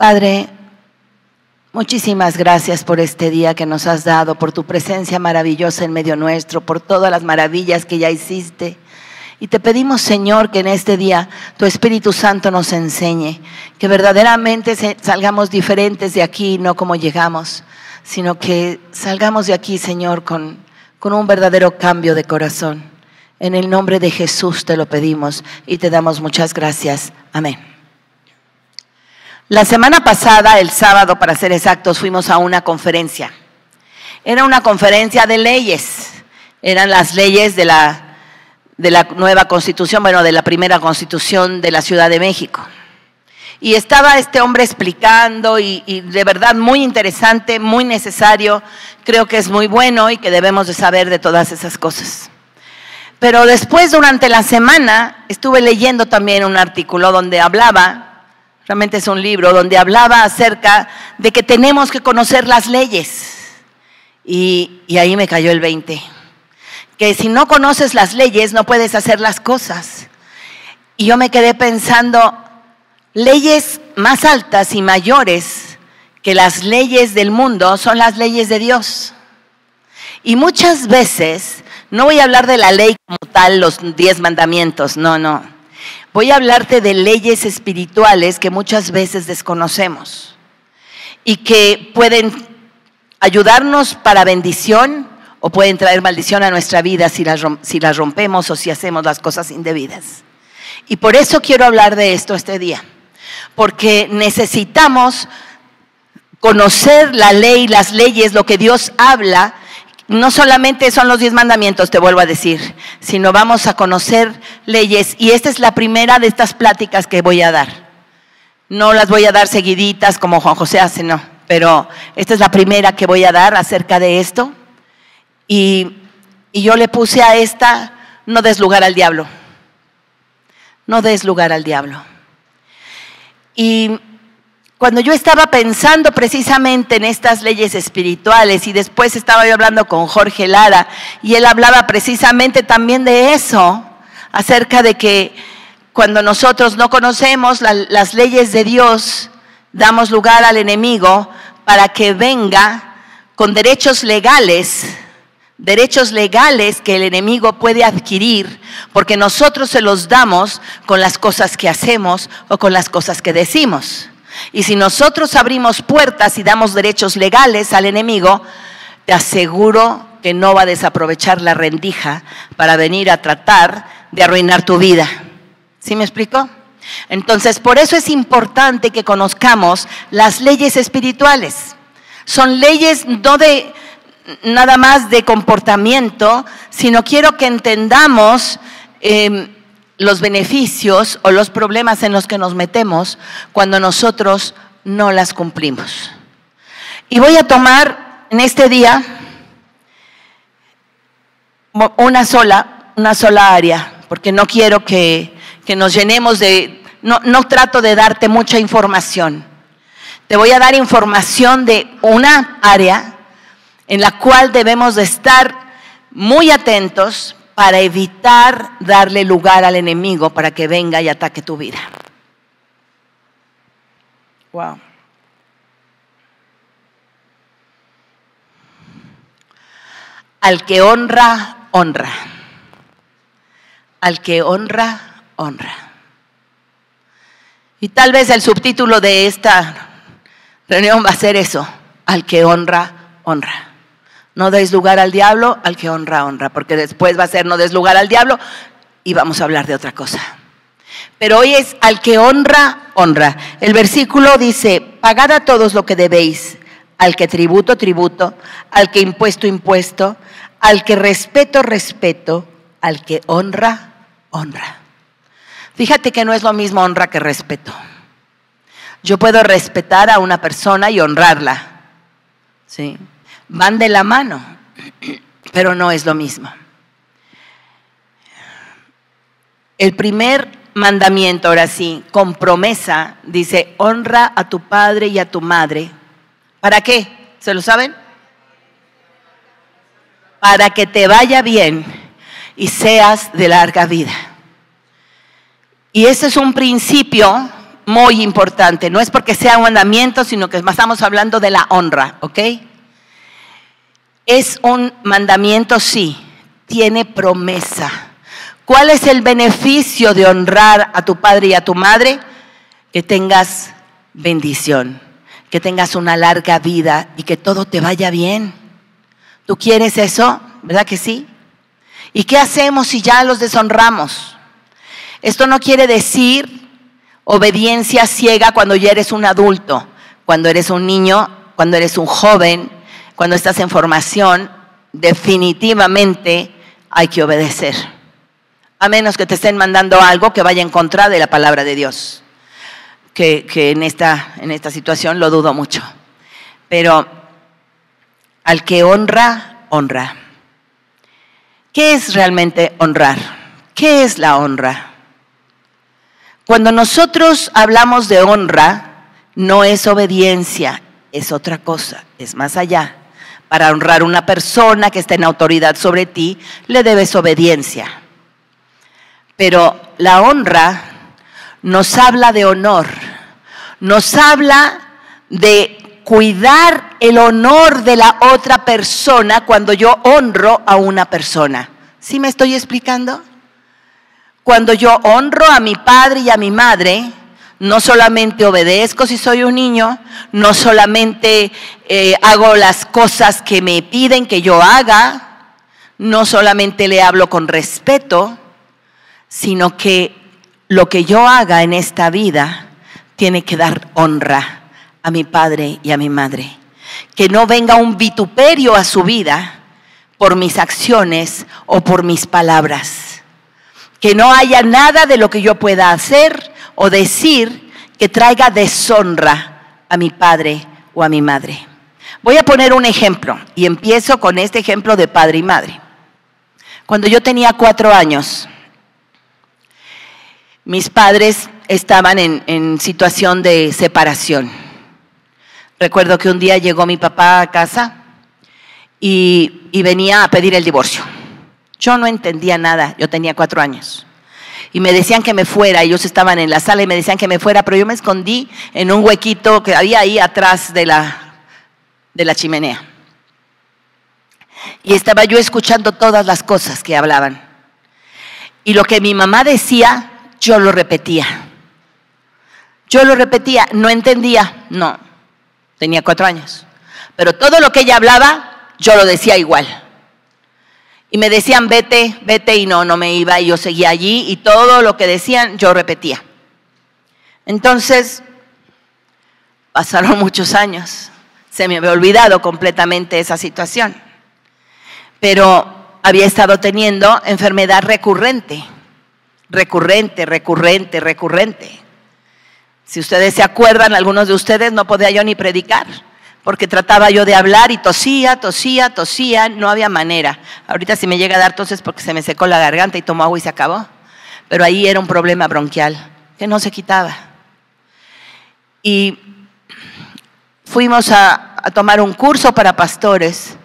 Padre, muchísimas gracias por este día que nos has dado, por tu presencia maravillosa en medio nuestro, por todas las maravillas que ya hiciste. Y te pedimos, Señor, que en este día tu Espíritu Santo nos enseñe, que verdaderamente salgamos diferentes de aquí, no como llegamos, sino que salgamos de aquí, Señor, con un verdadero cambio de corazón. En el nombre de Jesús te lo pedimos y te damos muchas gracias. Amén. La semana pasada, el sábado para ser exactos, fuimos a una conferencia. Era una conferencia de leyes. Eran las leyes de la nueva constitución, bueno, de la primera constitución de la Ciudad de México. Y estaba este hombre explicando y de verdad muy interesante, muy necesario. Creo que es muy bueno y que debemos de saber de todas esas cosas. Pero después, durante la semana, estuve leyendo también un artículo donde hablaba, realmente es un libro, donde hablaba acerca de que tenemos que conocer las leyes. Y ahí me cayó el 20. Que si no conoces las leyes, no puedes hacer las cosas. Y yo me quedé pensando, leyes más altas y mayores que las leyes del mundo son las leyes de Dios. Y muchas veces, no voy a hablar de la ley como tal, los 10 mandamientos, no. Voy a hablarte de leyes espirituales que muchas veces desconocemos y que pueden ayudarnos para bendición o pueden traer maldición a nuestra vida si las rompemos o si hacemos las cosas indebidas. Y por eso quiero hablar de esto este día, porque necesitamos conocer la ley, las leyes, lo que Dios habla. No solamente son los 10 mandamientos, te vuelvo a decir, sino vamos a conocer leyes. Y esta es la primera de estas pláticas que voy a dar. No las voy a dar seguiditas como Juan José hace, no. Pero esta es la primera que voy a dar acerca de esto. Y yo le puse a esta, no des lugar al diablo. No des lugar al diablo. Y cuando yo estaba pensando precisamente en estas leyes espirituales y después estaba yo hablando con Jorge Lara y él hablaba precisamente también de eso, acerca de que cuando nosotros no conocemos las leyes de Dios, damos lugar al enemigo para que venga con derechos legales que el enemigo puede adquirir porque nosotros se los damos con las cosas que hacemos o con las cosas que decimos. Y si nosotros abrimos puertas y damos derechos legales al enemigo, te aseguro que no va a desaprovechar la rendija para venir a tratar de arruinar tu vida. ¿Sí me explico? Entonces, por eso es importante que conozcamos las leyes espirituales. Son leyes no de nada más de comportamiento, sino quiero que entendamos los beneficios o los problemas en los que nos metemos cuando nosotros no las cumplimos. Y voy a tomar en este día una sola área, porque no quiero que nos llenemos de, no trato de darte mucha información. Te voy a dar información de una área en la cual debemos de estar muy atentos para evitar darle lugar al enemigo para que venga y ataque tu vida. Wow. Al que honra, honra. Al que honra, honra. Y tal vez el subtítulo de esta reunión va a ser eso: al que honra, honra. No deis lugar al diablo, al que honra, honra, porque después va a ser no des lugar al diablo y vamos a hablar de otra cosa. Pero hoy es al que honra, honra. El versículo dice: pagad a todos lo que debéis, al que tributo, tributo, al que impuesto, impuesto, al que respeto, respeto, al que honra, honra. Fíjate que no es lo mismo honra que respeto. Yo puedo respetar a una persona y honrarla, ¿sí? Van de la mano, pero no es lo mismo. El primer mandamiento, ahora sí, con promesa, dice: honra a tu padre y a tu madre. ¿Para qué? ¿Se lo saben? Para que te vaya bien y seas de larga vida. Y ese es un principio muy importante. No es porque sea un mandamiento, sino que estamos hablando de la honra, ¿ok? Es un mandamiento, sí, tiene promesa. ¿Cuál es el beneficio de honrar a tu padre y a tu madre? Que tengas bendición, que tengas una larga vida y que todo te vaya bien. ¿Tú quieres eso? ¿Verdad que sí? ¿Y qué hacemos si ya los deshonramos? Esto no quiere decir obediencia ciega cuando ya eres un adulto, cuando eres un niño, cuando eres un joven, cuando estás en formación. Definitivamente hay que obedecer, a menos que te estén mandando algo que vaya en contra de la palabra de Dios, que en esta situación lo dudo mucho. Pero al que honra, honra. ¿Qué es realmente honrar? ¿Qué es la honra? Cuando nosotros hablamos de honra, no es obediencia, es otra cosa, es más allá. Para honrar a una persona que está en autoridad sobre ti, le debes obediencia. Pero la honra nos habla de honor, nos habla de cuidar el honor de la otra persona cuando yo honro a una persona. ¿Sí me estoy explicando? Cuando yo honro a mi padre y a mi madre, no solamente obedezco si soy un niño, no solamente hago las cosas que me piden que yo haga, no solamente le hablo con respeto, sino que lo que yo haga en esta vida tiene que dar honra a mi padre y a mi madre. Que no venga un vituperio a su vida por mis acciones o por mis palabras. Que no haya nada de lo que yo pueda hacer o decir que traiga deshonra a mi padre o a mi madre. Voy a poner un ejemplo y empiezo con este ejemplo de padre y madre. Cuando yo tenía 4 años, mis padres estaban en situación de separación. Recuerdo que un día llegó mi papá a casa y venía a pedir el divorcio. Yo no entendía nada, yo tenía 4 años. Y me decían que me fuera, ellos estaban en la sala y me decían que me fuera, pero yo me escondí en un huequito que había ahí atrás de la chimenea. Y estaba yo escuchando todas las cosas que hablaban. Y lo que mi mamá decía, yo lo repetía. Yo lo repetía, no entendía, no, tenía 4 años. Pero todo lo que ella hablaba, yo lo decía igual. Y me decían, vete, vete, y no me iba, y yo seguía allí, y todo lo que decían, yo repetía. Entonces, pasaron muchos años, se me había olvidado completamente esa situación. Pero había estado teniendo enfermedad recurrente. Si ustedes se acuerdan, algunos de ustedes, no podía yo ni predicar, porque trataba yo de hablar y tosía, no había manera. Ahorita si me llega a dar tos es porque se me secó la garganta y tomo agua y se acabó. Pero ahí era un problema bronquial que no se quitaba. Y fuimos a tomar un curso para pastores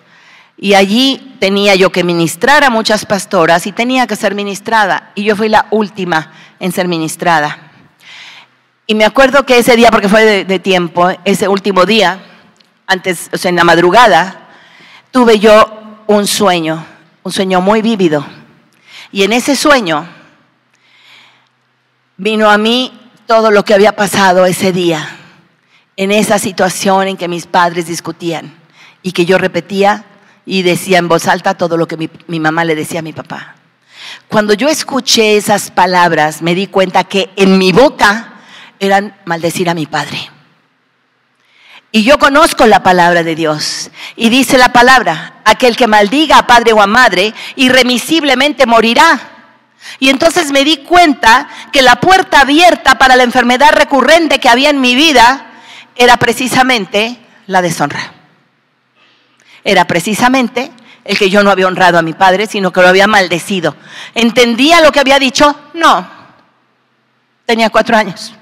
y allí tenía yo que ministrar a muchas pastoras y tenía que ser ministrada. Y yo fui la última en ser ministrada. Y me acuerdo que ese día, porque fue de tiempo, ese último día, antes, o sea, en la madrugada, tuve yo un sueño muy vívido. Y en ese sueño vino a mí todo lo que había pasado ese día, en esa situación en que mis padres discutían y que yo repetía y decía en voz alta todo lo que mi mamá le decía a mi papá. Cuando yo escuché esas palabras, me di cuenta que en mi boca eran maldecir a mi padre. Y yo conozco la palabra de Dios. Y dice la palabra, aquel que maldiga a padre o a madre, irremisiblemente morirá. Y entonces me di cuenta que la puerta abierta para la enfermedad recurrente que había en mi vida era precisamente la deshonra. Era precisamente el que yo no había honrado a mi padre, sino que lo había maldecido. ¿Entendía lo que había dicho? No. Tenía 4 años.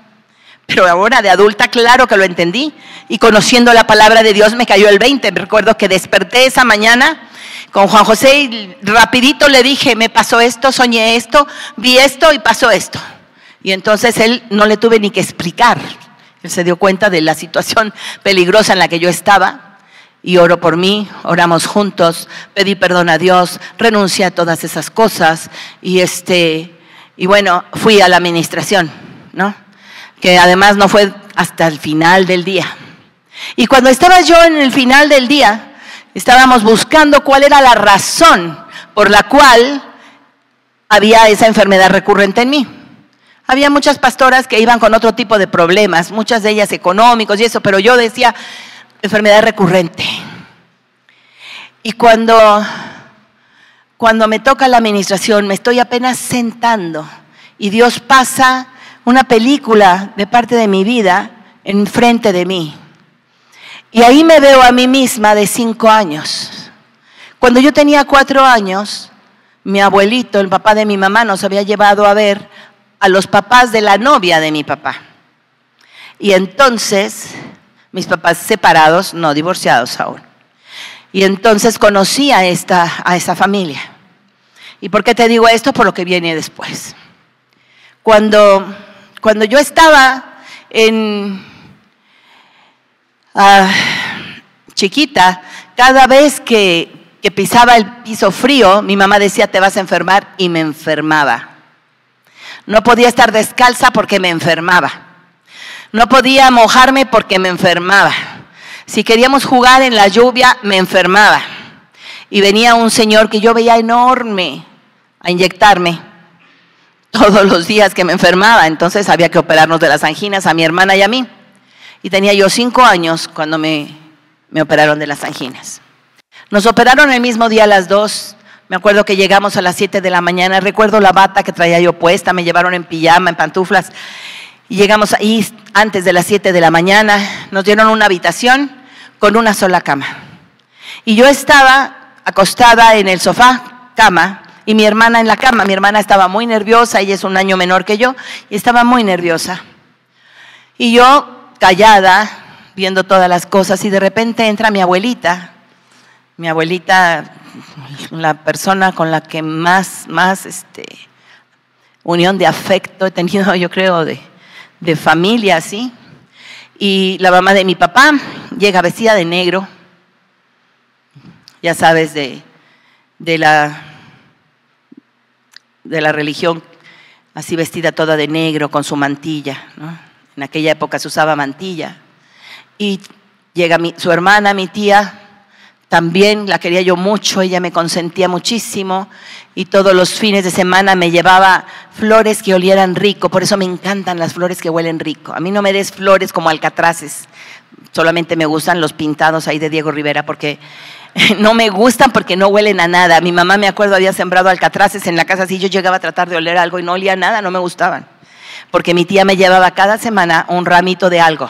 Pero ahora de adulta, claro que lo entendí. Y conociendo la palabra de Dios me cayó el 20. Me recuerdo que desperté esa mañana con Juan José y rapidito le dije, me pasó esto, soñé esto, vi esto y pasó esto. Y entonces él no le tuve ni que explicar. Él se dio cuenta de la situación peligrosa en la que yo estaba y oró por mí, oramos juntos, pedí perdón a Dios, renuncié a todas esas cosas y bueno, fui a la administración, ¿no? Que además no fue hasta el final del día. Y cuando estaba yo en el final del día, estábamos buscando cuál era la razón por la cual había esa enfermedad recurrente en mí. Había muchas pastoras que iban con otro tipo de problemas, muchas de ellas económicos y eso, pero yo decía, enfermedad recurrente. Y cuando me toca la administración, me estoy apenas sentando y Dios pasa una película de parte de mi vida enfrente de mí. Y ahí me veo a mí misma de 5 años. Cuando yo tenía 4 años, mi abuelito, el papá de mi mamá, nos había llevado a ver a los papás de la novia de mi papá. Y entonces, mis papás separados, no divorciados aún. Y entonces conocí a esa familia. ¿Y por qué te digo esto? Por lo que viene después. Cuando yo estaba chiquita, cada vez que pisaba el piso frío, mi mamá decía, te vas a enfermar, y me enfermaba. No podía estar descalza porque me enfermaba. No podía mojarme porque me enfermaba. Si queríamos jugar en la lluvia, me enfermaba. Y venía un señor que yo veía enorme a inyectarme todos los días que me enfermaba. Entonces había que operarnos de las anginas a mi hermana y a mí. Y tenía yo 5 años cuando me operaron de las anginas. Nos operaron el mismo día a las 2. Me acuerdo que llegamos a las 7 de la mañana. Recuerdo la bata que traía yo puesta. Me llevaron en pijama, en pantuflas. Y llegamos ahí antes de las 7 de la mañana. Nos dieron una habitación con una sola cama. Y yo estaba acostada en el sofá, cama, y mi hermana en la cama. Mi hermana estaba muy nerviosa, ella es un año menor que yo, y estaba muy nerviosa. Y yo callada, viendo todas las cosas, y de repente entra mi abuelita, la persona con la que más unión de afecto he tenido, yo creo, de familia, ¿sí? Y la mamá de mi papá llega vestida de negro, ya sabes, de la religión, así vestida toda de negro con su mantilla, ¿no? En aquella época se usaba mantilla. Y llega su hermana, mi tía, también la quería yo mucho, ella me consentía muchísimo y todos los fines de semana me llevaba flores que olieran rico. Por eso me encantan las flores que huelen rico. A mí no me des flores como alcatraces, solamente me gustan los pintados ahí de Diego Rivera, porque no me gustan porque no huelen a nada. Mi mamá, me acuerdo, había sembrado alcatraces en la casa, así yo llegaba a tratar de oler algo y no olía a nada, no me gustaban, porque mi tía me llevaba cada semana un ramito de algo.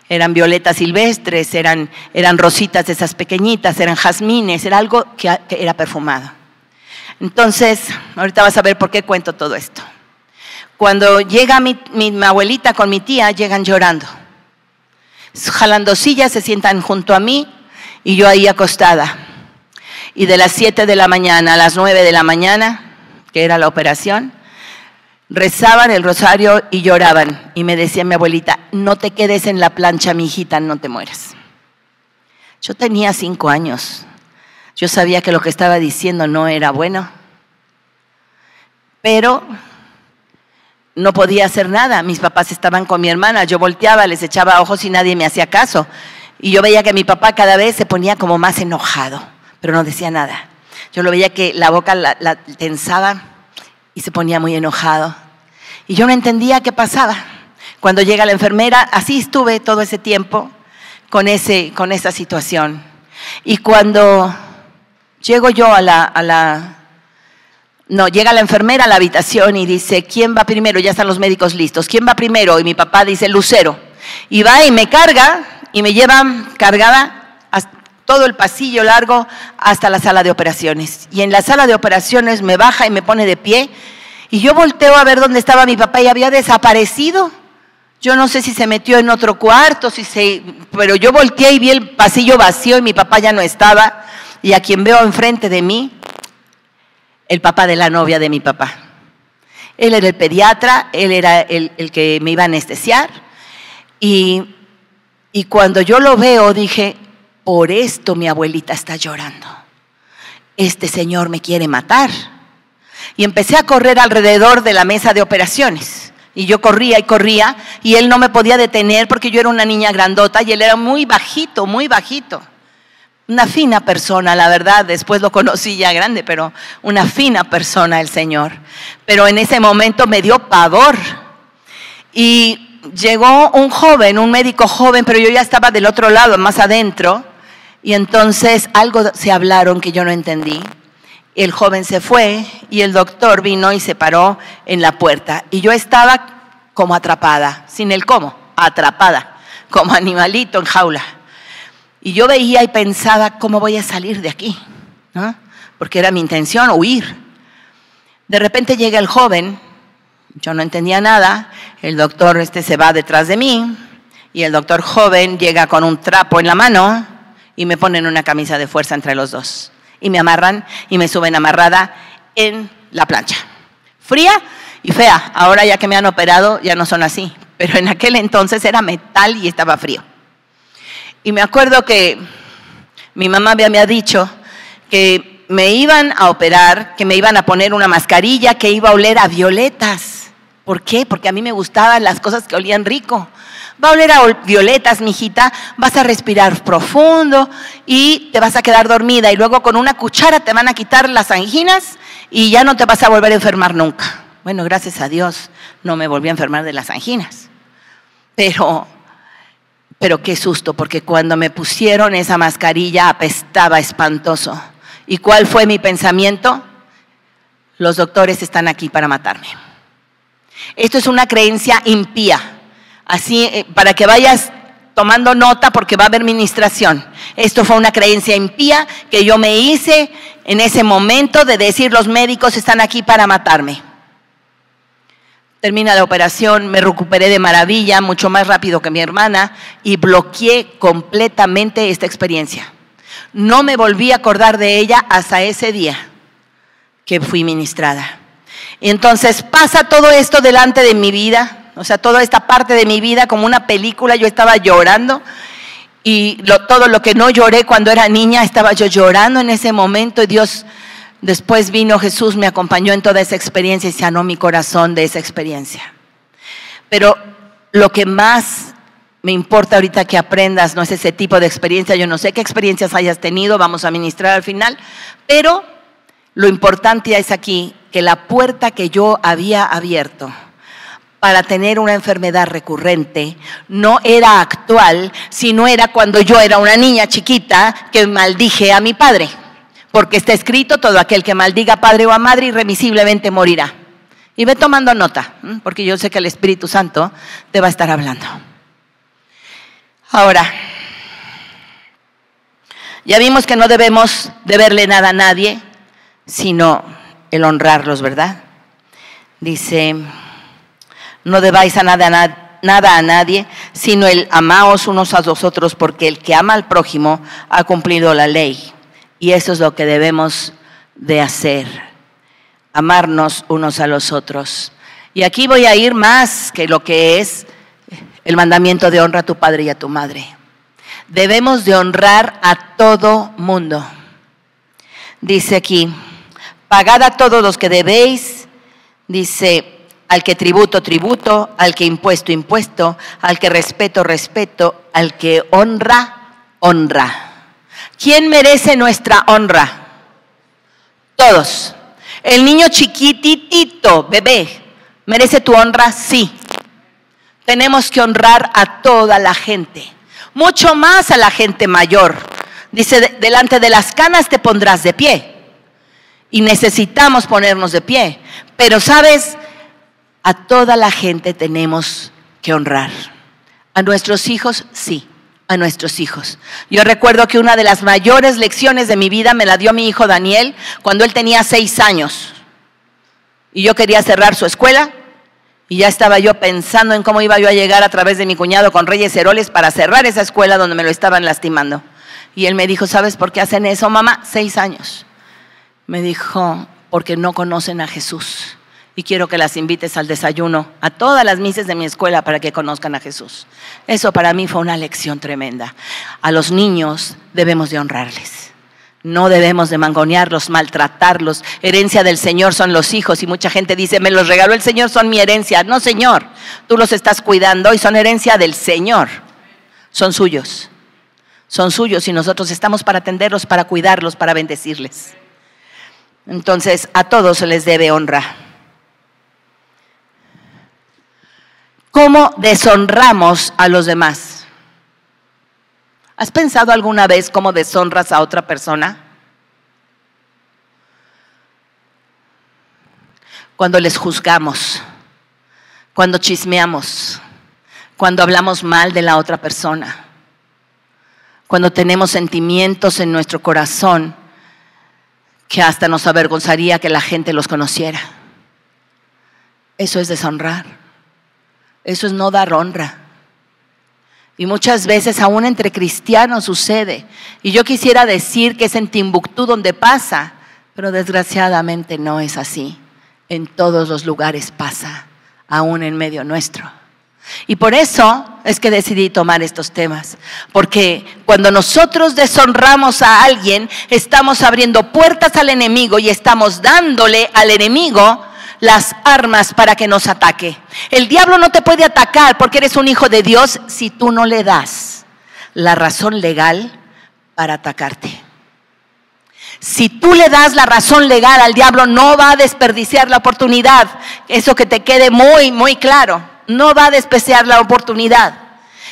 Eran violetas silvestres, eran rositas de esas pequeñitas, eran jazmines, era algo que era perfumado. Entonces, ahorita vas a ver por qué cuento todo esto. Cuando llega mi abuelita con mi tía, llegan llorando. Jalando sillas, se sientan junto a mí y yo ahí acostada. Y de las 7 de la mañana a las 9 de la mañana, que era la operación, rezaban el rosario y lloraban. Y me decía mi abuelita, no te quedes en la plancha, mi hijita, no te mueras. Yo tenía 5 años. Yo sabía que lo que estaba diciendo no era bueno. Pero no podía hacer nada. Mis papás estaban con mi hermana. Yo volteaba, les echaba ojos y nadie me hacía caso. Y yo veía que mi papá cada vez se ponía como más enojado, pero no decía nada. Yo lo veía que la boca la tensaba y se ponía muy enojado. Y yo no entendía qué pasaba. Cuando llega la enfermera, así estuve todo ese tiempo con esa situación. Y cuando llego yo llega la enfermera a la habitación y dice, ¿quién va primero? Ya están los médicos listos. ¿Quién va primero? Y mi papá dice, Lucero. Y va y me carga y me lleva cargada todo el pasillo largo hasta la sala de operaciones. Y en la sala de operaciones me baja y me pone de pie. Y yo volteo a ver dónde estaba mi papá y había desaparecido. Yo no sé si se metió en otro cuarto, pero yo volteé y vi el pasillo vacío y mi papá ya no estaba. Y a quien veo enfrente de mí, el papá de la novia de mi papá. Él era el pediatra, él era el que me iba a anestesiar. Y cuando yo lo veo, dije, por esto mi abuelita está llorando. Este señor me quiere matar. Y empecé a correr alrededor de la mesa de operaciones. Y yo corría y corría, y él no me podía detener porque yo era una niña grandota y él era muy bajito, muy bajito. Una fina persona, la verdad, después lo conocí ya grande, pero una fina persona el Señor. Pero en ese momento me dio pavor. Y llegó un joven, un médico joven, pero yo ya estaba del otro lado, más adentro. Y entonces algo se hablaron que yo no entendí. El joven se fue y el doctor vino y se paró en la puerta. Y yo estaba como atrapada, sin el cómo, atrapada, como animalito en jaula. Y yo veía y pensaba, ¿cómo voy a salir de aquí? ¿No? Porque era mi intención, huir. De repente llega el joven, yo no entendía nada, el doctor se va detrás de mí y el doctor joven llega con un trapo en la mano y me ponen una camisa de fuerza entre los dos. Y me amarran y me suben amarrada en la plancha. Fría y fea. Ahora ya que me han operado ya no son así. Pero en aquel entonces era metal y estaba frío. Y me acuerdo que mi mamá me había dicho que me iban a operar, que me iban a poner una mascarilla que iba a oler a violetas. ¿Por qué? Porque a mí me gustaban las cosas que olían rico. Va a oler a violetas, mijita, vas a respirar profundo y te vas a quedar dormida. Y luego con una cuchara te van a quitar las anginas y ya no te vas a volver a enfermar nunca. Bueno, gracias a Dios no me volví a enfermar de las anginas. Pero qué susto, porque cuando me pusieron esa mascarilla apestaba espantoso. ¿Y cuál fue mi pensamiento? Los doctores están aquí para matarme. Esto es una creencia impía. Así, para que vayas tomando nota porque va a haber ministración. Esto fue una creencia impía que yo me hice en ese momento de decir los médicos están aquí para matarme. Termina la operación, me recuperé de maravilla, mucho más rápido que mi hermana y bloqueé completamente esta experiencia. No me volví a acordar de ella hasta ese día que fui ministrada. Y entonces pasa todo esto delante de mi vida. O sea, toda esta parte de mi vida como una película, yo estaba llorando y todo lo que no lloré cuando era niña, estaba yo llorando en ese momento y Dios, después vino Jesús, me acompañó en toda esa experiencia y sanó mi corazón de esa experiencia. Pero lo que más me importa ahorita que aprendas no es ese tipo de experiencia, yo no sé qué experiencias hayas tenido, vamos a ministrar al final, pero lo importante es aquí que la puerta que yo había abierto para tener una enfermedad recurrente no era actual, sino era cuando yo era una niña chiquita que maldije a mi padre. Porque está escrito, todo aquel que maldiga a padre o a madre irremisiblemente morirá. Y ve tomando nota, porque yo sé que el Espíritu Santo te va a estar hablando. Ahora, ya vimos que no debemos deberle nada a nadie, sino el honrarlos, ¿verdad? Dice, no debáis a nada a nadie, sino el amaos unos a los otros, porque el que ama al prójimo ha cumplido la ley. Y eso es lo que debemos de hacer, amarnos unos a los otros. Y aquí voy a ir más que lo que es el mandamiento de honra a tu padre y a tu madre. Debemos de honrar a todo mundo. Dice aquí, pagad a todos los que debéis, dice, al que tributo, tributo, al que impuesto, impuesto, al que respeto, respeto, al que honra, honra. ¿Quién merece nuestra honra? Todos. El niño chiquitito, bebé, ¿merece tu honra? Sí. Tenemos que honrar a toda la gente, mucho más a la gente mayor. Dice, delante de las canas te pondrás de pie. Y necesitamos ponernos de pie. Pero, ¿sabes? A toda la gente tenemos que honrar. A nuestros hijos, sí, a nuestros hijos. Yo recuerdo que una de las mayores lecciones de mi vida me la dio mi hijo Daniel cuando él tenía 6 años. Y yo quería cerrar su escuela y ya estaba yo pensando en cómo iba yo a llegar a través de mi cuñado con Reyes Heroles para cerrar esa escuela donde me lo estaban lastimando. Y él me dijo, ¿sabes por qué hacen eso, mamá? 6 años. Me dijo, porque no conocen a Jesús. Y quiero que las invites al desayuno, a todas las mises de mi escuela para que conozcan a Jesús. Eso para mí fue una lección tremenda. A los niños debemos de honrarles. No debemos de mangonearlos, maltratarlos. Herencia del Señor son los hijos y mucha gente dice, me los regaló el Señor, son mi herencia. No, Señor, tú los estás cuidando y son herencia del Señor. Son suyos. Son suyos y nosotros estamos para atenderlos, para cuidarlos, para bendecirles. Entonces, a todos se les debe honra. ¿Cómo deshonramos a los demás? ¿Has pensado alguna vez cómo deshonras a otra persona? Cuando les juzgamos, cuando chismeamos, cuando hablamos mal de la otra persona, cuando tenemos sentimientos en nuestro corazón que hasta nos avergonzaría que la gente los conociera. Eso es deshonrar. Eso es no dar honra. Y muchas veces aún entre cristianos sucede. Y yo quisiera decir que es en Timbuktu donde pasa, pero desgraciadamente no es así. En todos los lugares pasa, aún en medio nuestro. Y por eso es que decidí tomar estos temas. Porque cuando nosotros deshonramos a alguien, estamos abriendo puertas al enemigo y estamos dándole al enemigo las armas para que nos ataque. El diablo no te puede atacar porque eres un hijo de Dios si tú no le das la razón legal para atacarte. Si tú le das la razón legal al diablo, no va a desperdiciar la oportunidad. Eso que te quede muy, muy claro. No va a desperdiciar la oportunidad.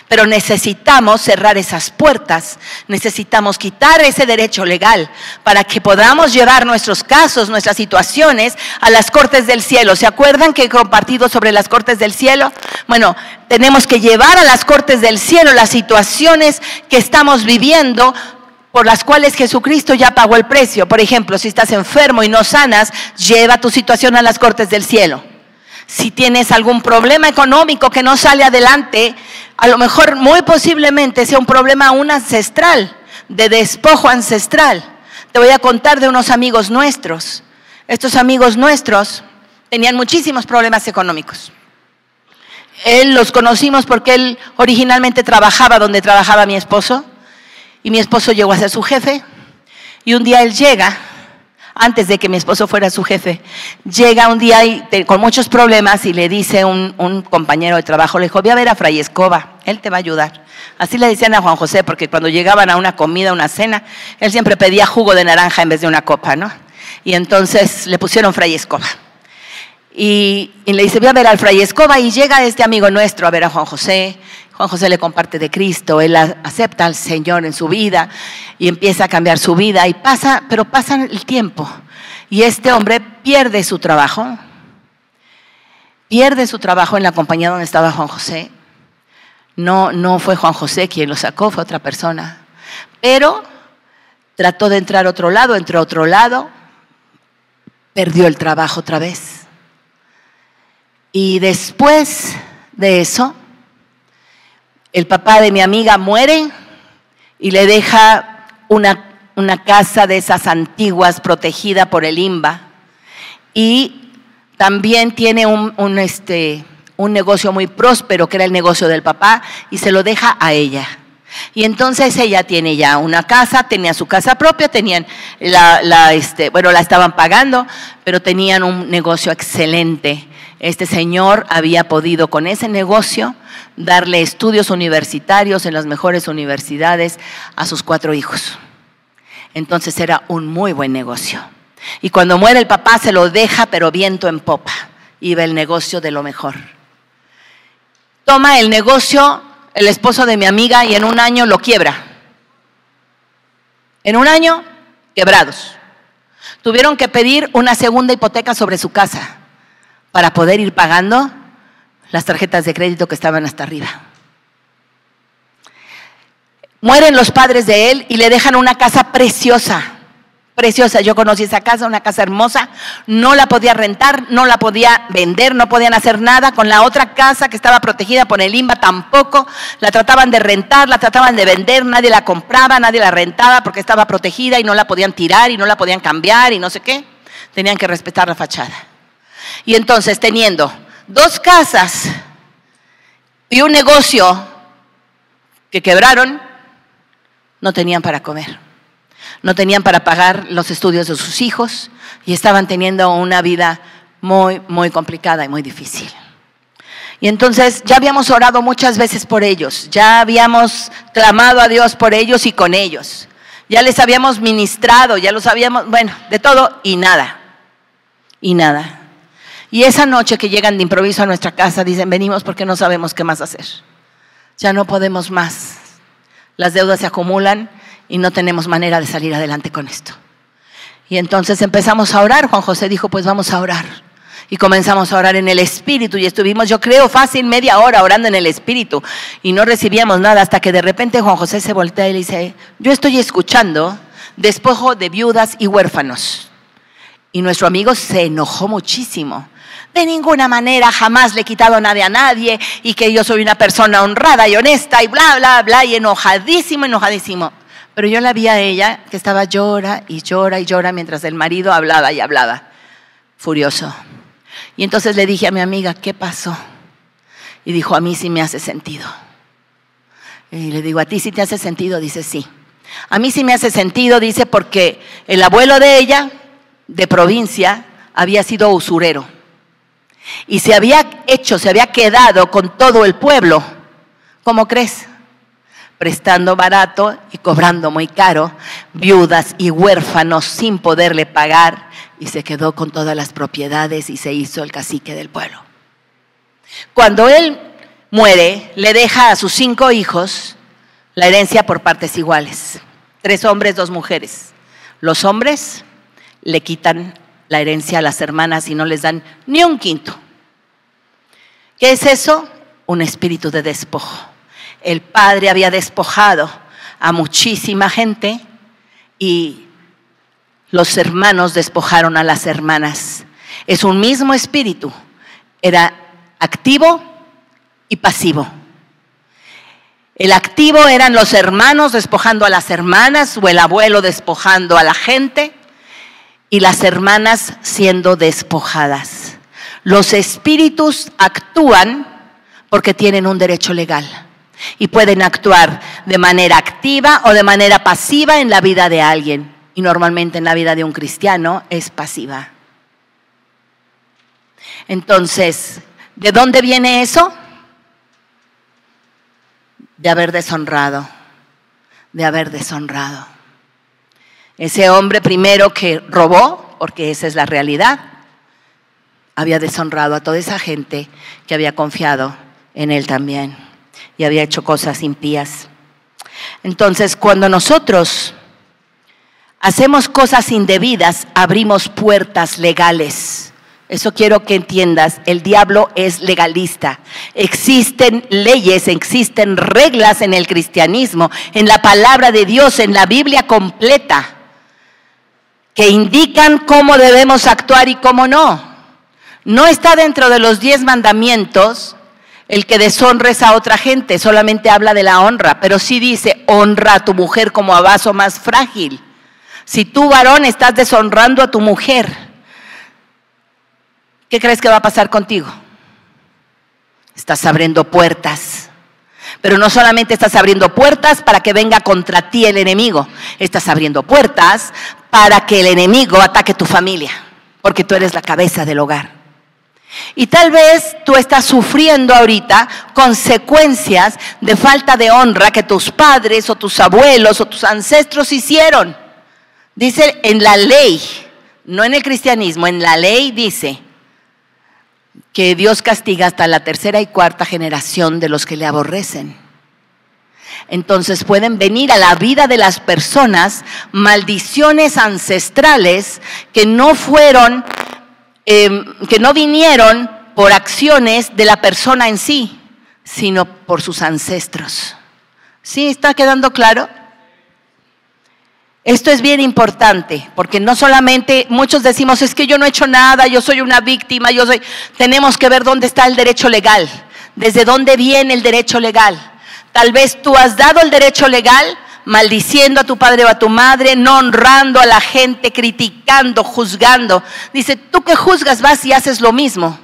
Pero necesitamos cerrar esas puertas, necesitamos quitar ese derecho legal para que podamos llevar nuestros casos, nuestras situaciones a las cortes del cielo. ¿Se acuerdan que he compartido sobre las cortes del cielo? Bueno, tenemos que llevar a las cortes del cielo las situaciones que estamos viviendo por las cuales Jesucristo ya pagó el precio. Por ejemplo, si estás enfermo y no sanas, lleva tu situación a las cortes del cielo. Si tienes algún problema económico que no sale adelante, a lo mejor muy posiblemente sea un problema aún ancestral, de despojo ancestral. Te voy a contar de unos amigos nuestros. Estos amigos nuestros tenían muchísimos problemas económicos. Él los conocimos porque él originalmente trabajaba donde trabajaba mi esposo y mi esposo llegó a ser su jefe y un día él llega. Antes de que mi esposo fuera su jefe, llega un día con muchos problemas y le dice un compañero de trabajo, le dijo, ve a ver a Fray Escoba, él te va a ayudar. Así le decían a Juan José, porque cuando llegaban a una comida, una cena, él siempre pedía jugo de naranja en vez de una copa, ¿no? Y entonces le pusieron Fray Escoba. Y le dice, ve a ver al Fray Escoba, y llega este amigo nuestro a ver a Juan José. Juan José le comparte de Cristo, él acepta al Señor en su vida y empieza a cambiar su vida y pasa el tiempo y este hombre pierde su trabajo en la compañía donde estaba Juan José. No fue Juan José quien lo sacó, fue otra persona, pero trató de entrar a otro lado, entró a otro lado, perdió el trabajo otra vez y después de eso el papá de mi amiga muere y le deja una casa de esas antiguas protegida por el INBA y también tiene un negocio muy próspero que era el negocio del papá y se lo deja a ella. Y entonces ella tiene ya una casa, tenía su casa propia, tenían la estaban pagando, pero tenían un negocio excelente. Este señor había podido con ese negocio darle estudios universitarios en las mejores universidades a sus 4 hijos. Entonces era un muy buen negocio. Y cuando muere el papá se lo deja, pero viento en popa. Iba el negocio de lo mejor. Toma el negocio el esposo de mi amiga y en un año lo quiebra. En un año, quebrados. Tuvieron que pedir una segunda hipoteca sobre su casa para poder ir pagando las tarjetas de crédito que estaban hasta arriba. Mueren los padres de él y le dejan una casa preciosa, preciosa. Yo conocí esa casa, una casa hermosa, no la podía rentar, no la podía vender, no podían hacer nada con la otra casa que estaba protegida por el INBA tampoco. La trataban de rentar, la trataban de vender, nadie la compraba, nadie la rentaba porque estaba protegida y no la podían tirar y no la podían cambiar y no sé qué. Tenían que respetar la fachada. Y entonces, teniendo 2 casas y un negocio que quebraron, no tenían para comer. No tenían para pagar los estudios de sus hijos y estaban teniendo una vida muy, muy complicada y muy difícil. Y entonces ya habíamos orado muchas veces por ellos, ya habíamos clamado a Dios por ellos y con ellos. Ya les habíamos ministrado, ya los habíamos, bueno, de todo y nada. Y nada. Y esa noche que llegan de improviso a nuestra casa, dicen, venimos porque no sabemos qué más hacer. Ya no podemos más. Las deudas se acumulan y no tenemos manera de salir adelante con esto. Y entonces empezamos a orar. Juan José dijo, pues vamos a orar. Y comenzamos a orar en el Espíritu y estuvimos, yo creo, fácil media hora orando en el Espíritu y no recibíamos nada hasta que de repente Juan José se voltea y le dice, yo estoy escuchando despojo de viudas y huérfanos. Y nuestro amigo se enojó muchísimo. De ninguna manera, jamás le he quitado nada a nadie y que yo soy una persona honrada y honesta y bla, bla, bla, y enojadísimo, enojadísimo. Pero yo la vi a ella que estaba llora y llora y llora mientras el marido hablaba y hablaba, furioso. Y entonces le dije a mi amiga, ¿qué pasó? Y dijo, a mí sí me hace sentido. Y le digo, ¿a ti sí te hace sentido? Dice, sí. A mí sí me hace sentido, dice, porque el abuelo de ella, de provincia, había sido usurero. Y se había quedado con todo el pueblo. ¿Cómo crees? Prestando barato y cobrando muy caro, viudas y huérfanos sin poderle pagar, y se quedó con todas las propiedades y se hizo el cacique del pueblo. Cuando él muere, le deja a sus 5 hijos la herencia por partes iguales, 3 hombres, 2 mujeres. Los hombres le quitan la herencia a las hermanas y no les dan ni un quinto. ¿Qué es eso? Un espíritu de despojo. El padre había despojado a muchísima gente y los hermanos despojaron a las hermanas. Es un mismo espíritu, era activo y pasivo. El activo eran los hermanos despojando a las hermanas o el abuelo despojando a la gente y las hermanas siendo despojadas. Los espíritus actúan porque tienen un derecho legal y pueden actuar de manera activa o de manera pasiva en la vida de alguien. Y normalmente en la vida de un cristiano es pasiva. Entonces, ¿de dónde viene eso? De haber deshonrado, de haber deshonrado. Ese hombre primero que robó, porque esa es la realidad, había deshonrado a toda esa gente que había confiado en él también y había hecho cosas impías. Entonces, cuando nosotros hacemos cosas indebidas, abrimos puertas legales. Eso quiero que entiendas, el diablo es legalista. Existen leyes, existen reglas en el cristianismo, en la palabra de Dios, en la Biblia completa, que indican cómo debemos actuar y cómo no. No está dentro de los 10 mandamientos el que deshonres a otra gente, solamente habla de la honra, pero sí dice, honra a tu mujer como a vaso más frágil. Si tú, varón, estás deshonrando a tu mujer, ¿qué crees que va a pasar contigo? Estás abriendo puertas. Pero no solamente estás abriendo puertas para que venga contra ti el enemigo, estás abriendo puertas para que el enemigo ataque tu familia, porque tú eres la cabeza del hogar. Y tal vez tú estás sufriendo ahorita consecuencias de falta de honra que tus padres o tus abuelos o tus ancestros hicieron. Dice en la ley, no en el cristianismo, en la ley dice que Dios castiga hasta la 3ª y 4ª generación de los que le aborrecen. Entonces pueden venir a la vida de las personas maldiciones ancestrales que no fueron, que no vinieron por acciones de la persona en sí, sino por sus ancestros. ¿Sí está quedando claro? Esto es bien importante, porque no solamente muchos decimos, es que yo no he hecho nada, yo soy una víctima, tenemos que ver dónde está el derecho legal, desde dónde viene el derecho legal. Tal vez tú has dado el derecho legal maldiciendo a tu padre o a tu madre, no honrando a la gente, criticando, juzgando. Dice, tú que juzgas vas y haces lo mismo.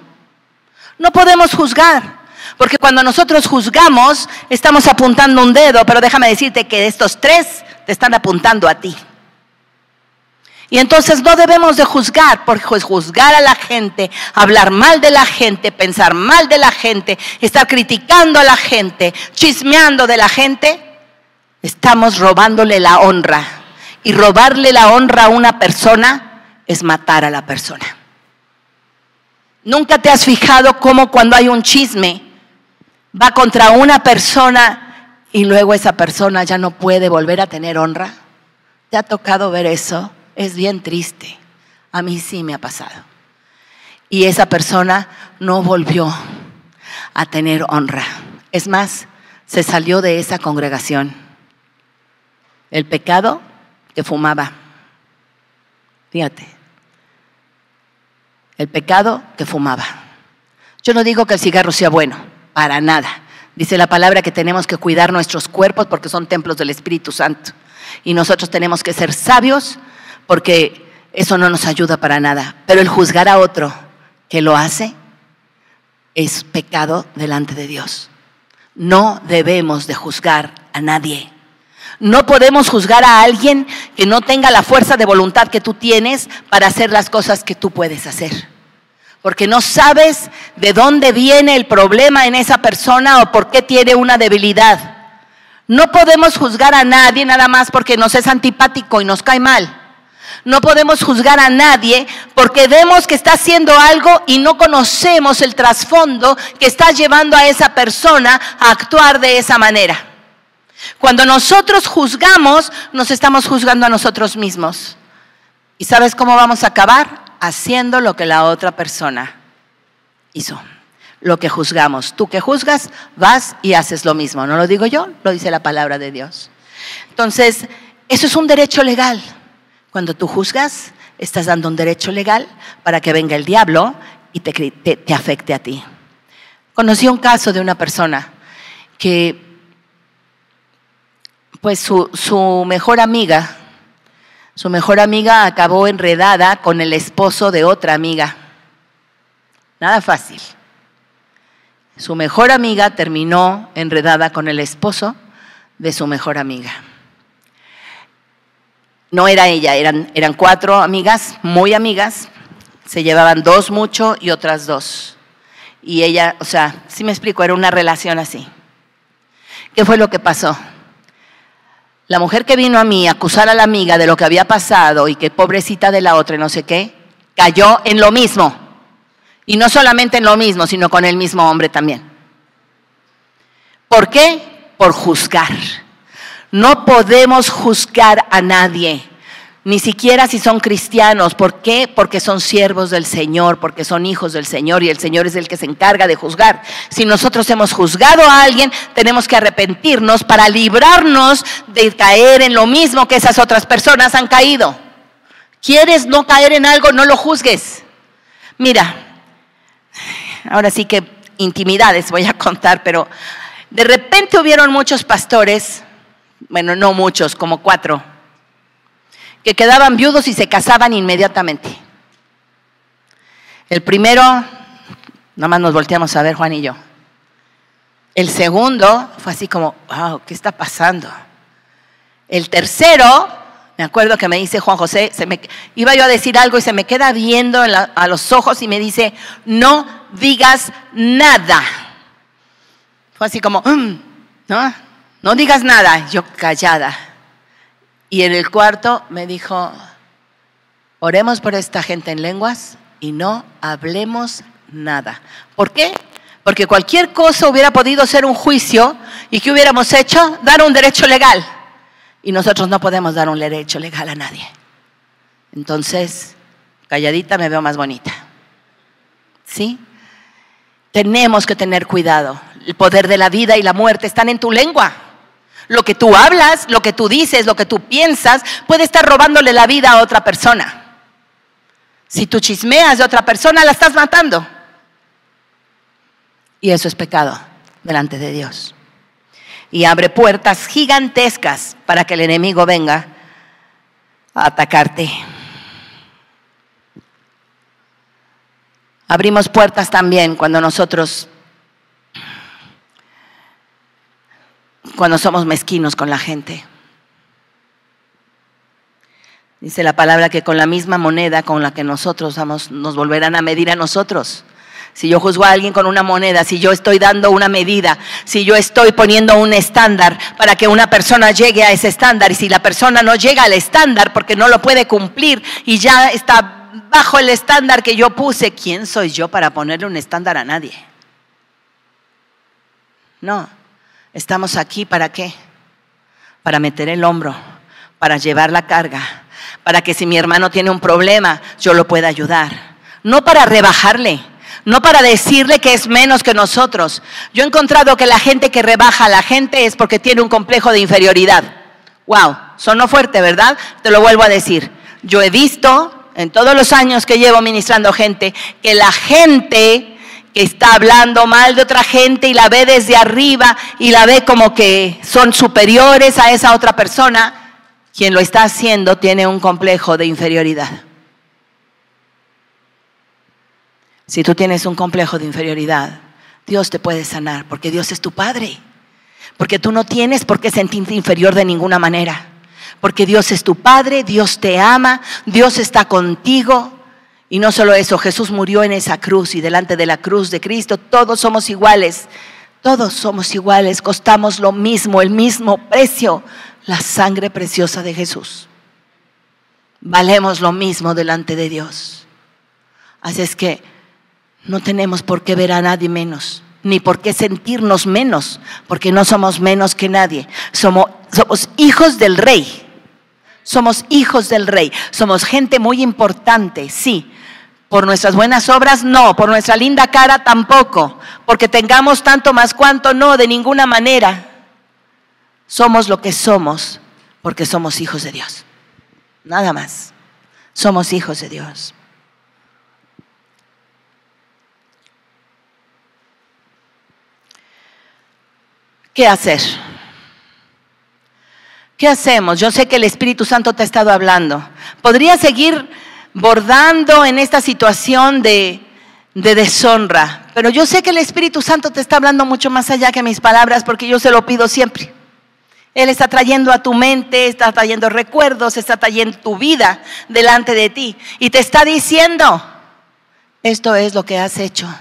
No podemos juzgar, porque cuando nosotros juzgamos estamos apuntando un dedo, pero déjame decirte que estos tres te están apuntando a ti. Y entonces no debemos de juzgar, porque juzgar a la gente, hablar mal de la gente, pensar mal de la gente, estar criticando a la gente, chismeando de la gente, estamos robándole la honra. Y robarle la honra a una persona es matar a la persona. ¿Nunca te has fijado cómo cuando hay un chisme va contra una persona y luego esa persona ya no puede volver a tener honra? ¿Te ha tocado ver eso? Es bien triste. A mí sí me ha pasado. Y esa persona no volvió a tener honra. Es más, se salió de esa congregación. El pecado que fumaba. Fíjate. El pecado que fumaba. Yo no digo que el cigarro sea bueno, para nada. Dice la palabra que tenemos que cuidar nuestros cuerpos porque son templos del Espíritu Santo. Y nosotros tenemos que ser sabios porque eso no nos ayuda para nada. Pero el juzgar a otro que lo hace es pecado delante de Dios. No debemos de juzgar a nadie. No podemos juzgar a alguien que no tenga la fuerza de voluntad que tú tienes para hacer las cosas que tú puedes hacer. Porque no sabes de dónde viene el problema en esa persona o por qué tiene una debilidad. No podemos juzgar a nadie nada más porque nos es antipático y nos cae mal. No podemos juzgar a nadie porque vemos que está haciendo algo y no conocemos el trasfondo que está llevando a esa persona a actuar de esa manera. Cuando nosotros juzgamos, nos estamos juzgando a nosotros mismos. ¿Y sabes cómo vamos a acabar? Haciendo lo que la otra persona hizo. Lo que juzgamos. Tú que juzgas, vas y haces lo mismo. No lo digo yo, lo dice la palabra de Dios. Entonces, eso es un derecho legal. Cuando tú juzgas, estás dando un derecho legal para que venga el diablo y te afecte a ti. Conocí un caso de una persona que, pues su mejor amiga acabó enredada con el esposo de otra amiga. Nada fácil. Su mejor amiga terminó enredada con el esposo de su mejor amiga. No era ella, eran 4 amigas, muy amigas. Se llevaban 2 mucho y otras 2. Y ella, o sea, sí me explico, era una relación así. ¿Qué fue lo que pasó? La mujer que vino a mí a acusar a la amiga de lo que había pasado y que pobrecita de la otra y no sé qué, cayó en lo mismo. Y no solamente en lo mismo, sino con el mismo hombre también. ¿Por qué? Por juzgar. No podemos juzgar a nadie, ni siquiera si son cristianos. ¿Por qué? Porque son siervos del Señor, porque son hijos del Señor y el Señor es el que se encarga de juzgar. Si nosotros hemos juzgado a alguien, tenemos que arrepentirnos para librarnos de caer en lo mismo que esas otras personas han caído. ¿Quieres no caer en algo? No lo juzgues. Mira, ahora sí que intimidades voy a contar, pero de repente hubieron muchos pastores, bueno, no muchos, como 4, que quedaban viudos y se casaban inmediatamente. El primero, nada más nos volteamos a ver Juan y yo. El segundo fue así como, wow, ¿qué está pasando? El tercero, me acuerdo que me dice Juan José, iba yo a decir algo y se me queda viendo a los ojos y me dice, no digas nada. Fue así como, no digas nada. Yo callada. Y en el cuarto me dijo, oremos por esta gente en lenguas y no hablemos nada. ¿Por qué? Porque cualquier cosa hubiera podido ser un juicio y ¿qué hubiéramos hecho? Dar un derecho legal. Y nosotros no podemos dar un derecho legal a nadie. Entonces, calladita me veo más bonita. ¿Sí? Tenemos que tener cuidado. El poder de la vida y la muerte están en tu lengua. Lo que tú hablas, lo que tú dices, lo que tú piensas, puede estar robándole la vida a otra persona. Si tú chismeas de otra persona, la estás matando. Y eso es pecado delante de Dios. y abre puertas gigantescas para que el enemigo venga a atacarte. Abrimos puertas también cuando somos mezquinos con la gente. Dice la palabra que con la misma moneda con la que nosotros damos, nos volverán a medir a nosotros. Si yo juzgo a alguien con una moneda, si yo estoy dando una medida, si yo estoy poniendo un estándar para que una persona llegue a ese estándar, y si la persona no llega al estándar porque no lo puede cumplir y ya está bajo el estándar que yo puse, ¿quién soy yo para ponerle un estándar a nadie? No, estamos aquí ¿para qué? Para meter el hombro, para llevar la carga, para que si mi hermano tiene un problema, yo lo pueda ayudar. No para rebajarle, no para decirle que es menos que nosotros. Yo he encontrado que la gente que rebaja a la gente es porque tiene un complejo de inferioridad. Wow, sonó fuerte, ¿verdad? Te lo vuelvo a decir. Yo he visto en todos los años que llevo ministrando gente, que la gente que está hablando mal de otra gente y la ve desde arriba y la ve como que son superiores a esa otra persona, quien lo está haciendo tiene un complejo de inferioridad. Si tú tienes un complejo de inferioridad, Dios te puede sanar, porque Dios es tu Padre. Porque tú no tienes por qué sentirte inferior de ninguna manera. Porque Dios es tu Padre, Dios te ama, Dios está contigo. Y no solo eso, Jesús murió en esa cruz, y delante de la cruz de Cristo todos somos iguales. Todos somos iguales, costamos lo mismo, el mismo precio, la sangre preciosa de Jesús. Valemos lo mismo delante de Dios. Así es que no tenemos por qué ver a nadie menos, ni por qué sentirnos menos, porque no somos menos que nadie. Somos hijos del Rey. Somos hijos del Rey. Somos gente muy importante, sí. Por nuestras buenas obras, no. Por nuestra linda cara, tampoco. Porque tengamos tanto más cuanto, no, de ninguna manera. Somos lo que somos porque somos hijos de Dios. Nada más. Somos hijos de Dios. ¿Qué hacer? ¿Qué hacemos? Yo sé que el Espíritu Santo te ha estado hablando. Podría seguir bordando en esta situación de deshonra, pero yo sé que el Espíritu Santo te está hablando mucho más allá que mis palabras, porque yo se lo pido siempre. Él está trayendo a tu mente, está trayendo recuerdos, está trayendo tu vida delante de ti y te está diciendo, esto es lo que has hecho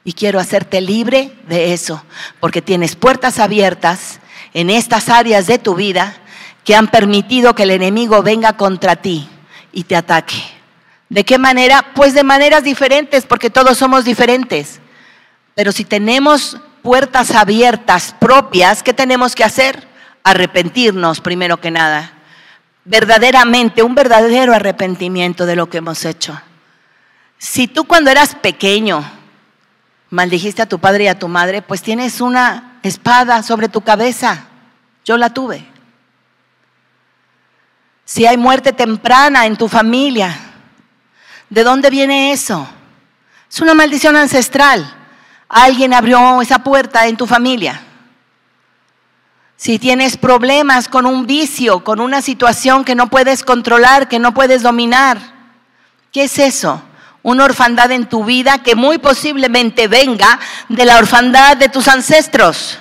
y quiero hacerte libre de eso, porque tienes puertas abiertas en estas áreas de tu vida que han permitido que el enemigo venga contra ti y te ataque. ¿De qué manera? Pues de maneras diferentes, porque todos somos diferentes. Pero si tenemos puertas abiertas propias, ¿qué tenemos que hacer? Arrepentirnos primero que nada. Verdaderamente, un verdadero arrepentimiento de lo que hemos hecho. Si tú cuando eras pequeño maldijiste a tu padre y a tu madre, pues tienes una espada sobre tu cabeza. Yo la tuve. Si hay muerte temprana en tu familia, ¿de dónde viene eso? Es una maldición ancestral. Alguien abrió esa puerta en tu familia. Si tienes problemas con un vicio, con una situación que no puedes controlar, que no puedes dominar, ¿qué es eso? Una orfandad en tu vida que muy posiblemente venga de la orfandad de tus ancestros.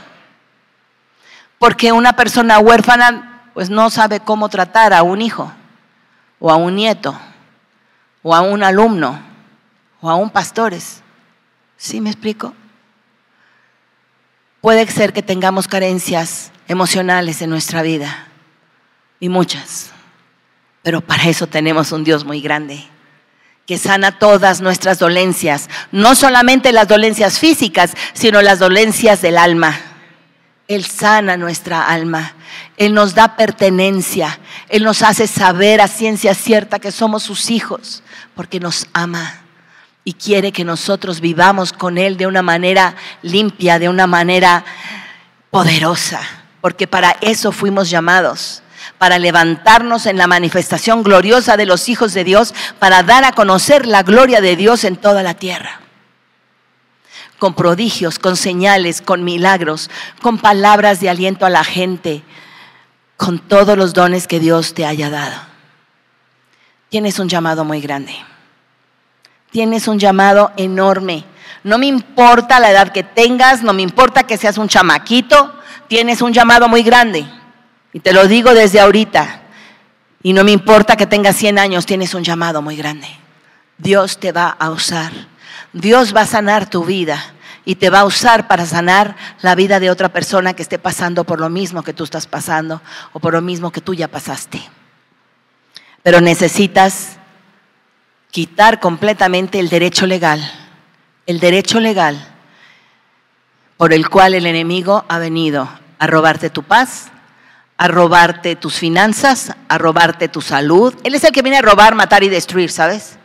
Porque una persona huérfana pues no sabe cómo tratar a un hijo, o a un nieto, o a un alumno, o a un pastores. ¿Sí me explico? Puede ser que tengamos carencias emocionales en nuestra vida, y muchas, pero para eso tenemos un Dios muy grande, que sana todas nuestras dolencias, no solamente las dolencias físicas, sino las dolencias del alma. Él sana nuestra alma, Él nos da pertenencia, Él nos hace saber a ciencia cierta que somos sus hijos, porque nos ama y quiere que nosotros vivamos con Él de una manera limpia, de una manera poderosa, porque para eso fuimos llamados, para levantarnos en la manifestación gloriosa de los hijos de Dios, para dar a conocer la gloria de Dios en toda la tierra. con prodigios, con señales, con milagros, con palabras de aliento a la gente, con todos los dones que Dios te haya dado. Tienes un llamado muy grande. Tienes un llamado enorme. No me importa la edad que tengas, no me importa que seas un chamaquito, tienes un llamado muy grande. Y te lo digo desde ahorita. Y no me importa que tengas 100 años, tienes un llamado muy grande. Dios te va a usar. Dios va a sanar tu vida y te va a usar para sanar la vida de otra persona que esté pasando por lo mismo que tú estás pasando o por lo mismo que tú ya pasaste. Pero necesitas quitar completamente el derecho legal por el cual el enemigo ha venido a robarte tu paz, a robarte tus finanzas, a robarte tu salud. Él es el que viene a robar, matar y destruir, ¿sabes?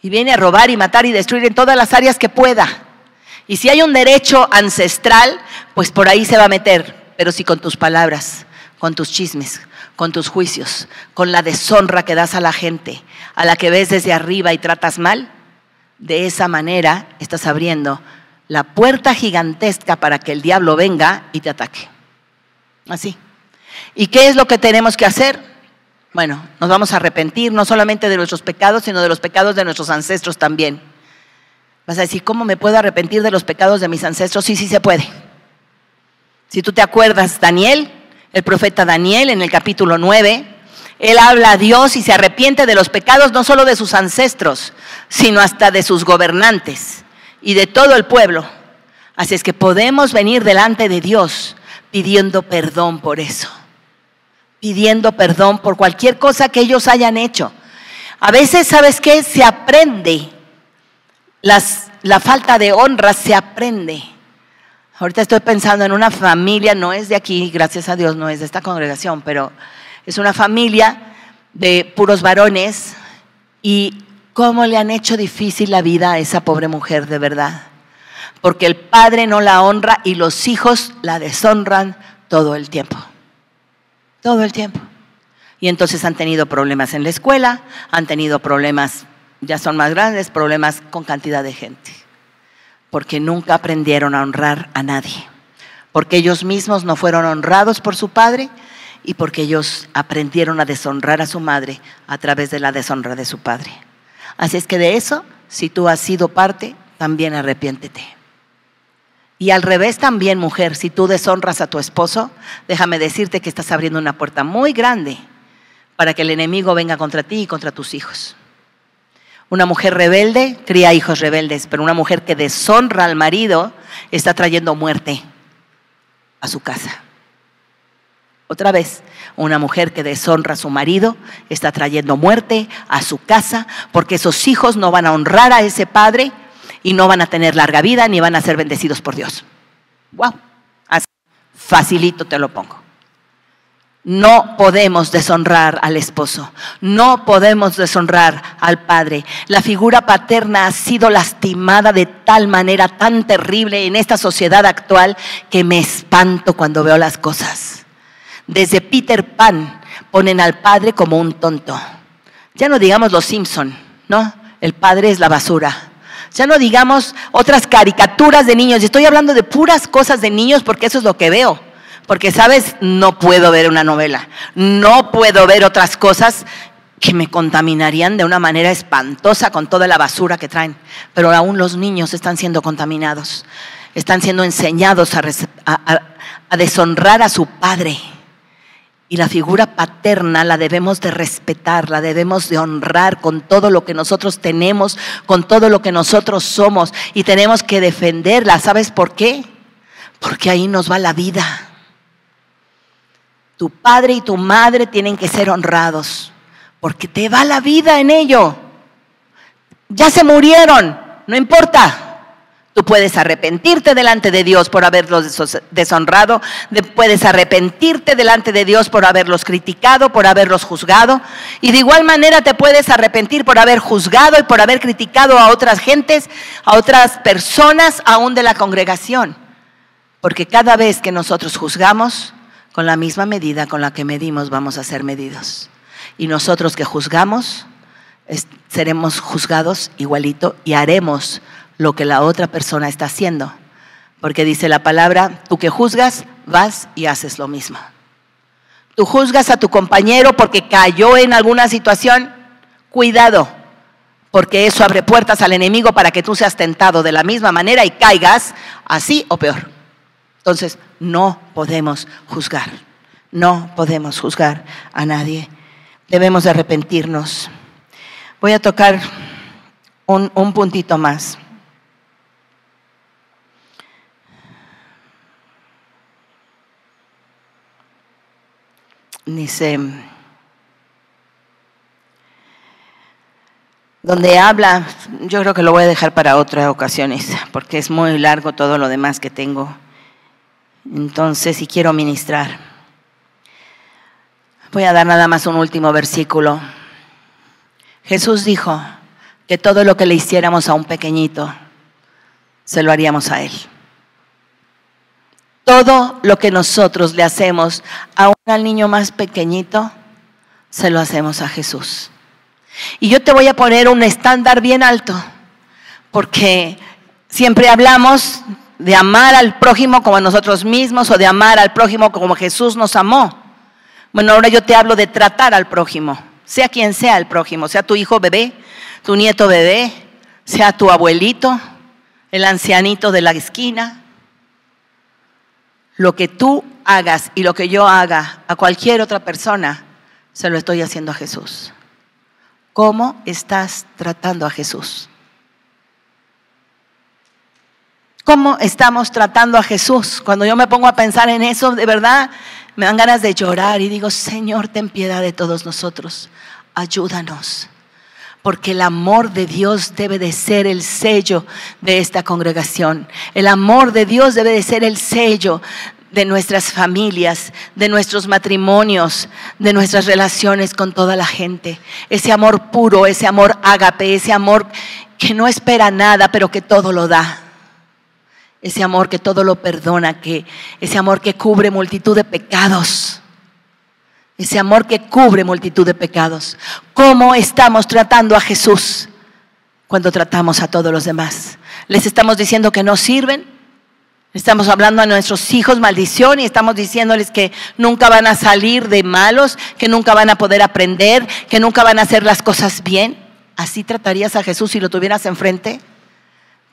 Y viene a robar y matar y destruir en todas las áreas que pueda. Y si hay un derecho ancestral, pues por ahí se va a meter. Pero si con tus palabras, con tus chismes, con tus juicios, con la deshonra que das a la gente, a la que ves desde arriba y tratas mal, de esa manera estás abriendo la puerta gigantesca para que el diablo venga y te ataque. Así. ¿Y qué es lo que tenemos que hacer? Bueno, nos vamos a arrepentir no solamente de nuestros pecados, sino de los pecados de nuestros ancestros también. Vas a decir, ¿cómo me puedo arrepentir de los pecados de mis ancestros? Sí, sí se puede. Si tú te acuerdas, Daniel, el profeta Daniel, en el capítulo 9, él habla a Dios y se arrepiente de los pecados no solo de sus ancestros, sino hasta de sus gobernantes y de todo el pueblo. Así es que podemos venir delante de Dios pidiendo perdón por eso, pidiendo perdón por cualquier cosa que ellos hayan hecho. A veces, ¿sabes qué? Se aprende, la falta de honra se aprende. Ahorita estoy pensando en una familia, no es de aquí, gracias a Dios, no es de esta congregación, pero es una familia de puros varones y cómo le han hecho difícil la vida a esa pobre mujer, de verdad. Porque el padre no la honra y los hijos la deshonran todo el tiempo. Todo el tiempo. Y entonces han tenido problemas en la escuela, han tenido problemas, ya son más grandes, problemas con cantidad de gente. Porque nunca aprendieron a honrar a nadie. Porque ellos mismos no fueron honrados por su padre y porque ellos aprendieron a deshonrar a su madre a través de la deshonra de su padre. Así es que de eso, si tú has sido parte, también arrepiéntete. Y al revés también, mujer, si tú deshonras a tu esposo, déjame decirte que estás abriendo una puerta muy grande para que el enemigo venga contra ti y contra tus hijos. Una mujer rebelde cría hijos rebeldes, pero una mujer que deshonra al marido está trayendo muerte a su casa. Otra vez, una mujer que deshonra a su marido está trayendo muerte a su casa porque esos hijos no van a honrar a ese padre y no van a tener larga vida ni van a ser bendecidos por Dios. ¡Wow! Así, facilito te lo pongo. No podemos deshonrar al esposo, no podemos deshonrar al padre. La figura paterna ha sido lastimada de tal manera tan terrible en esta sociedad actual que me espanto cuando veo las cosas. Desde Peter Pan ponen al padre como un tonto. Ya no digamos los Simpson, ¿no? El padre es la basura. Ya no digamos otras caricaturas de niños. Y estoy hablando de puras cosas de niños porque eso es lo que veo. Porque, ¿sabes? No puedo ver una novela. No puedo ver otras cosas que me contaminarían de una manera espantosa con toda la basura que traen. Pero aún los niños están siendo contaminados. Están siendo enseñados a deshonrar a su padre. Y la figura paterna la debemos de respetar, la debemos de honrar con todo lo que nosotros tenemos, con todo lo que nosotros somos. Y tenemos que defenderla. ¿Sabes por qué? Porque ahí nos va la vida. Tu padre y tu madre tienen que ser honrados, porque te va la vida en ello. Ya se murieron, no importa. Tú puedes arrepentirte delante de Dios por haberlos deshonrado, puedes arrepentirte delante de Dios por haberlos criticado, por haberlos juzgado, y de igual manera te puedes arrepentir por haber juzgado y por haber criticado a otras gentes, a otras personas, aún de la congregación. Porque cada vez que nosotros juzgamos, con la misma medida con la que medimos vamos a ser medidos. Y nosotros que juzgamos, seremos juzgados igualito y haremos lo que la otra persona está haciendo. Porque dice la palabra, tú que juzgas, vas y haces lo mismo. Tú juzgas a tu compañero porque cayó en alguna situación, cuidado, porque eso abre puertas al enemigo para que tú seas tentado de la misma manera y caigas así o peor. Entonces, no podemos juzgar. No podemos juzgar a nadie. Debemos de arrepentirnos. Voy a tocar un puntito más. Dice, donde habla, yo creo que lo voy a dejar para otras ocasiones, porque es muy largo todo lo demás que tengo. Entonces, si quiero ministrar, voy a dar nada más un último versículo. Jesús dijo que todo lo que le hiciéramos a un pequeñito, se lo haríamos a Él. Todo lo que nosotros le hacemos a al niño más pequeñito, se lo hacemos a Jesús. Y yo te voy a poner un estándar bien alto, porque siempre hablamos de amar al prójimo como a nosotros mismos, o de amar al prójimo como Jesús nos amó. Bueno, ahora yo te hablo de tratar al prójimo, sea quien sea el prójimo, sea tu hijo bebé, tu nieto bebé, sea tu abuelito, el ancianito de la esquina. Lo que tú hagas y lo que yo haga a cualquier otra persona, se lo estoy haciendo a Jesús. ¿Cómo estás tratando a Jesús? ¿Cómo estamos tratando a Jesús? Cuando yo me pongo a pensar en eso, de verdad, me dan ganas de llorar y digo, Señor, ten piedad de todos nosotros. Ayúdanos. Porque el amor de Dios debe de ser el sello de esta congregación. El amor de Dios debe de ser el sello de nuestras familias, de nuestros matrimonios, de nuestras relaciones con toda la gente. Ese amor puro, ese amor ágape, ese amor que no espera nada, pero que todo lo da. Ese amor que todo lo perdona, ese amor que cubre multitud de pecados. Ese amor que cubre multitud de pecados. ¿Cómo estamos tratando a Jesús cuando tratamos a todos los demás? ¿Les estamos diciendo que no sirven? Estamos hablando a nuestros hijos maldición y estamos diciéndoles que nunca van a salir de malos, que nunca van a poder aprender, que nunca van a hacer las cosas bien? ¿Así tratarías a Jesús si lo tuvieras enfrente?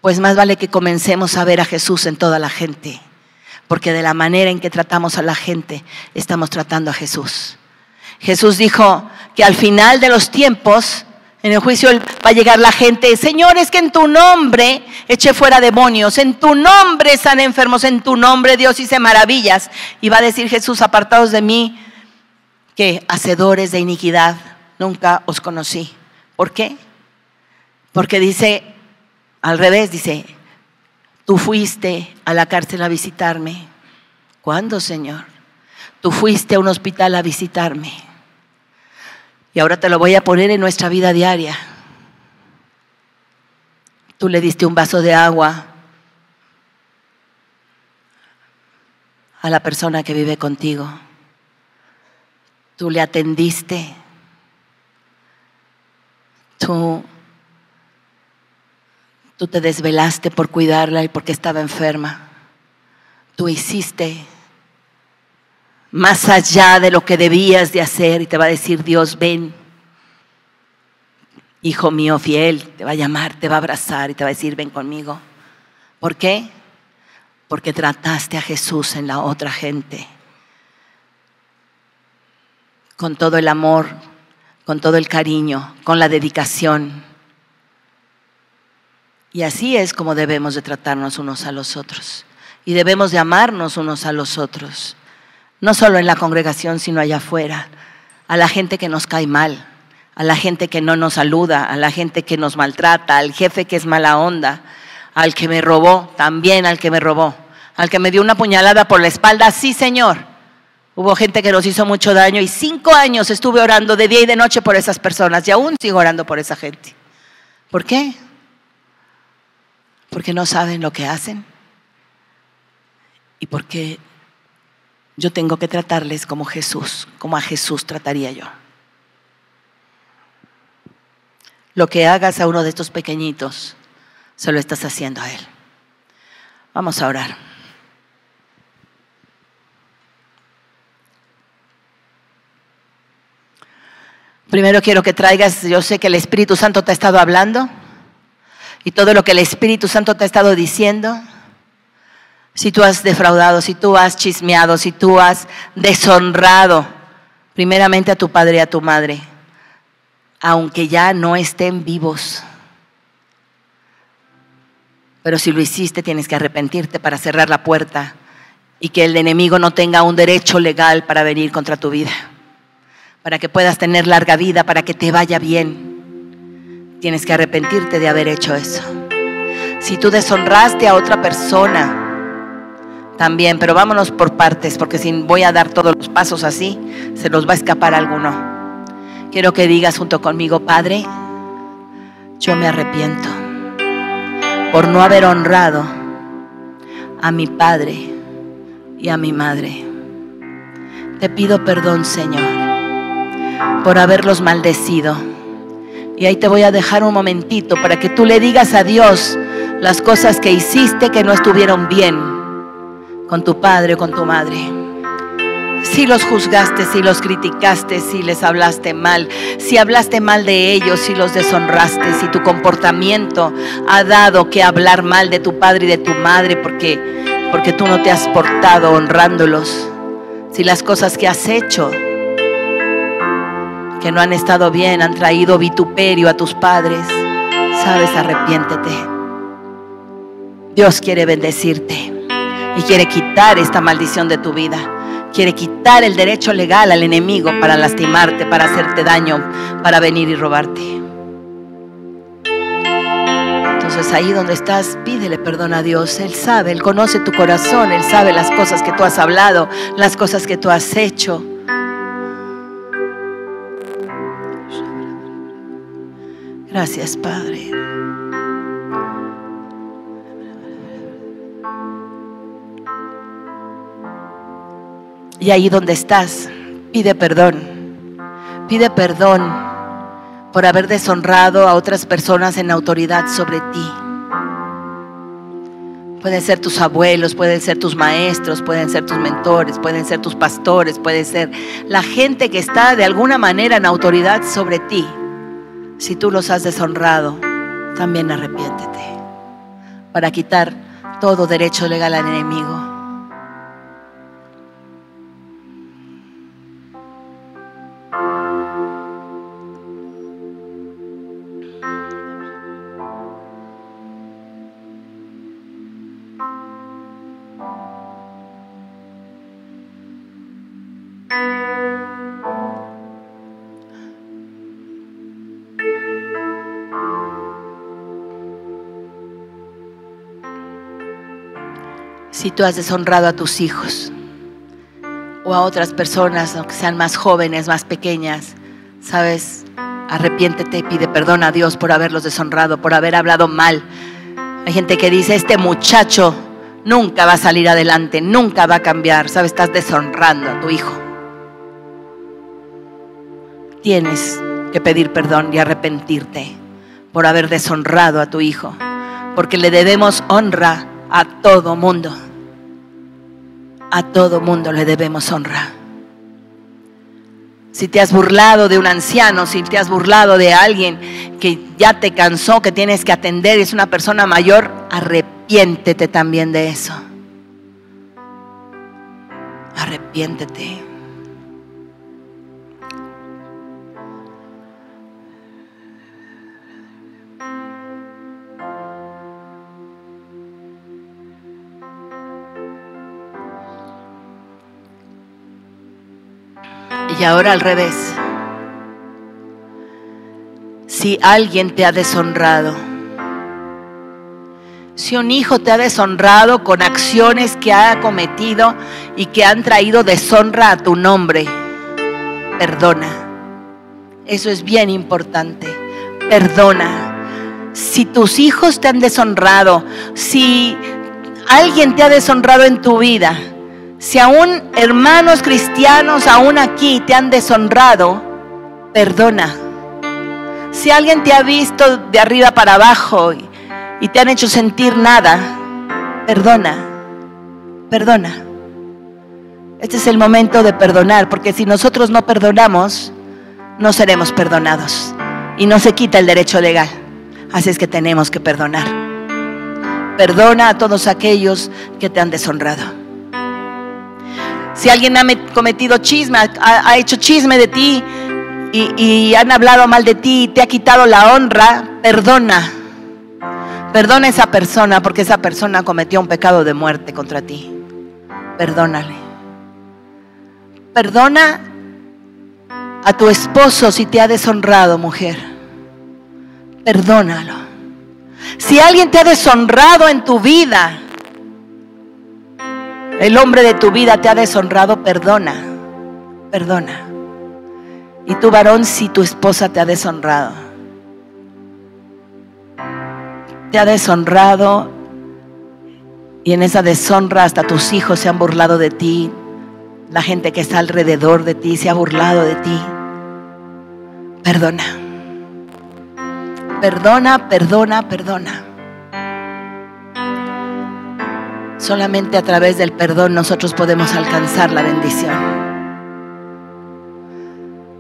Pues más vale que comencemos a ver a Jesús en toda la gente. Porque de la manera en que tratamos a la gente, estamos tratando a Jesús. Jesús dijo que al final de los tiempos, en el juicio va a llegar la gente, Señor, es que en tu nombre eché fuera demonios, en tu nombre sané enfermos, en tu nombre Dios hice maravillas. Y va a decir Jesús, apartados de mí, que hacedores de iniquidad, nunca os conocí. ¿Por qué? Porque dice, al revés, dice, tú fuiste a la cárcel a visitarme. ¿Cuándo, Señor? Tú fuiste a un hospital a visitarme. Y ahora te lo voy a poner en nuestra vida diaria. Tú le diste un vaso de agua a la persona que vive contigo. Tú le atendiste. Tú te desvelaste por cuidarla y porque estaba enferma. Tú hiciste más allá de lo que debías de hacer y te va a decir Dios, ven, hijo mío fiel, te va a llamar, te va a abrazar y te va a decir, ven conmigo. ¿Por qué? Porque trataste a Jesús en la otra gente. Con todo el amor, con todo el cariño, con la dedicación. Y así es como debemos de tratarnos unos a los otros. Y debemos de amarnos unos a los otros. No solo en la congregación, sino allá afuera. A la gente que nos cae mal, a la gente que no nos saluda, a la gente que nos maltrata, al jefe que es mala onda, al que me robó, también al que me robó, al que me dio una puñalada por la espalda, sí, Señor. Hubo gente que nos hizo mucho daño y 5 años estuve orando de día y de noche por esas personas y aún sigo orando por esa gente. ¿Por qué? Porque no saben lo que hacen y porque yo tengo que tratarles como Jesús, como a Jesús trataría yo. Lo que hagas a uno de estos pequeñitos, se lo estás haciendo a Él. Vamos a orar. Primero quiero que traigas, yo sé que el Espíritu Santo te ha estado hablando y todo lo que el Espíritu Santo te ha estado diciendo. Si tú has defraudado, si tú has chismeado, si tú has deshonrado primeramente a tu padre y a tu madre, aunque ya no estén vivos. Pero si lo hiciste, tienes que arrepentirte para cerrar la puerta y que el enemigo no tenga un derecho legal para venir contra tu vida, para que puedas tener larga vida, para que te vaya bien. Tienes que arrepentirte de haber hecho eso. Si tú deshonraste a otra persona, también, pero vámonos por partes, porque si voy a dar todos los pasos así, se nos va a escapar alguno. Quiero que digas junto conmigo: Padre, yo me arrepiento por no haber honrado a mi padre y a mi madre. Te pido perdón, Señor, por haberlos maldecido. Y ahí te voy a dejar un momentito para que tú le digas a Dios las cosas que hiciste que no estuvieron bien con tu padre o con tu madre. Si los juzgaste, si los criticaste, si les hablaste mal, si hablaste mal de ellos, si los deshonraste, si tu comportamiento ha dado que hablar mal de tu padre y de tu madre porque tú no te has portado honrándolos, si las cosas que has hecho que no han estado bien han traído vituperio a tus padres, sabes, arrepiéntete. Dios quiere bendecirte y quiere quitar esta maldición de tu vida. Quiere quitar el derecho legal al enemigo para lastimarte, para hacerte daño, para venir y robarte. Entonces ahí donde estás, pídele perdón a Dios. Él sabe, Él conoce tu corazón, Él sabe las cosas que tú has hablado, las cosas que tú has hecho. Gracias, Padre. Y ahí donde estás, pide perdón. Pide perdón por haber deshonrado a otras personas en autoridad sobre ti. Pueden ser tus abuelos, pueden ser tus maestros, pueden ser tus mentores, pueden ser tus pastores, puede ser la gente que está de alguna manera en autoridad sobre ti. Si tú los has deshonrado, también arrepiéntete para quitar todo derecho legal al enemigo. Si tú has deshonrado a tus hijos o a otras personas, aunque sean más jóvenes, más pequeñas, sabes, arrepiéntete y pide perdón a Dios por haberlos deshonrado, por haber hablado mal. Hay gente que dice: este muchacho nunca va a salir adelante, nunca va a cambiar. Sabes, estás deshonrando a tu hijo. Tienes que pedir perdón y arrepentirte por haber deshonrado a tu hijo, porque le debemos honra a todo mundo. A todo mundo le debemos honra. Si te has burlado de un anciano, si te has burlado de alguien que ya te cansó, que tienes que atender, es una persona mayor, arrepiéntete también de eso. Arrepiéntete. Y ahora al revés. Si alguien te ha deshonrado, si un hijo te ha deshonrado con acciones que ha cometido y que han traído deshonra a tu nombre, perdona. Eso es bien importante. Perdona. Si tus hijos te han deshonrado, si alguien te ha deshonrado en tu vida, si aún hermanos cristianos aún aquí te han deshonrado, perdona. Si alguien te ha visto de arriba para abajo y te han hecho sentir nada, perdona, perdona. Este es el momento de perdonar, porque si nosotros no perdonamos, no seremos perdonados y no se quita el derecho legal. Así es que tenemos que perdonar. Perdona a todos aquellos que te han deshonrado. Si alguien ha cometido chisme, ha hecho chisme de ti y han hablado mal de ti y te ha quitado la honra, perdona. Perdona a esa persona, porque esa persona cometió un pecado de muerte contra ti. Perdónale. Perdona a tu esposo si te ha deshonrado, mujer. Perdónalo. Si alguien te ha deshonrado en tu vida, el hombre de tu vida te ha deshonrado, perdona. Perdona. Y tú, varón, si tu esposa te ha deshonrado, y en esa deshonra hasta tus hijos se han burlado de ti, la gente que está alrededor de ti se ha burlado de ti, perdona. Perdona, perdona, perdona. Solamente a través del perdón nosotros podemos alcanzar la bendición.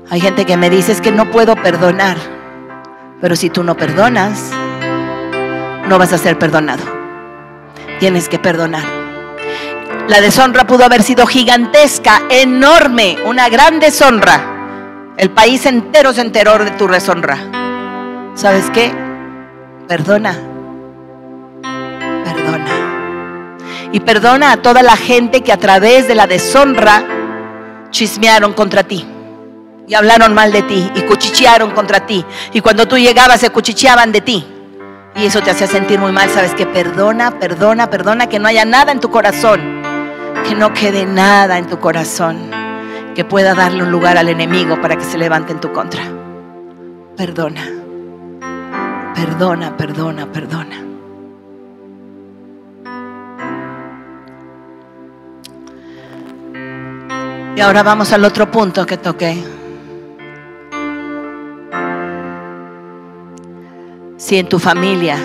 Hay gente que me dice, es que no puedo perdonar. Pero si tú no perdonas, no vas a ser perdonado. Tienes que perdonar. La deshonra pudo haber sido gigantesca, enorme, una gran deshonra. El país entero se enteró de tu deshonra. ¿Sabes qué? Perdona. Perdona. Y perdona a toda la gente que a través de la deshonra chismearon contra ti y hablaron mal de ti y cuchichearon contra ti, y cuando tú llegabas se cuchicheaban de ti y eso te hacía sentir muy mal. ¿Sabes qué? Perdona, perdona, perdona, que no haya nada en tu corazón, que no quede nada en tu corazón que pueda darle un lugar al enemigo para que se levante en tu contra. Perdona. Perdona, perdona, perdona. Y ahora vamos al otro punto que toqué. Si en tu familia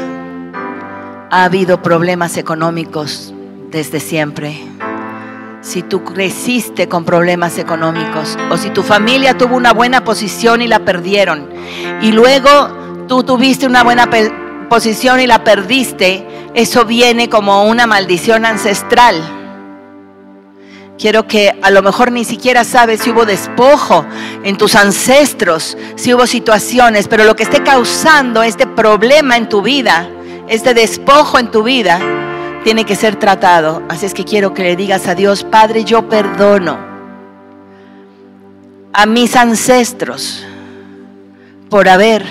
ha habido problemas económicos desde siempre, si tú creciste con problemas económicos, o si tu familia tuvo una buena posición y la perdieron, y luego tú tuviste una buena posición y la perdiste, eso viene como una maldición ancestral. Quiero que a lo mejor ni siquiera sabes si hubo despojo en tus ancestros, si hubo situaciones, pero lo que esté causando este problema en tu vida, este despojo en tu vida, tiene que ser tratado. Así es que quiero que le digas a Dios: Padre, yo perdono a mis ancestros por haber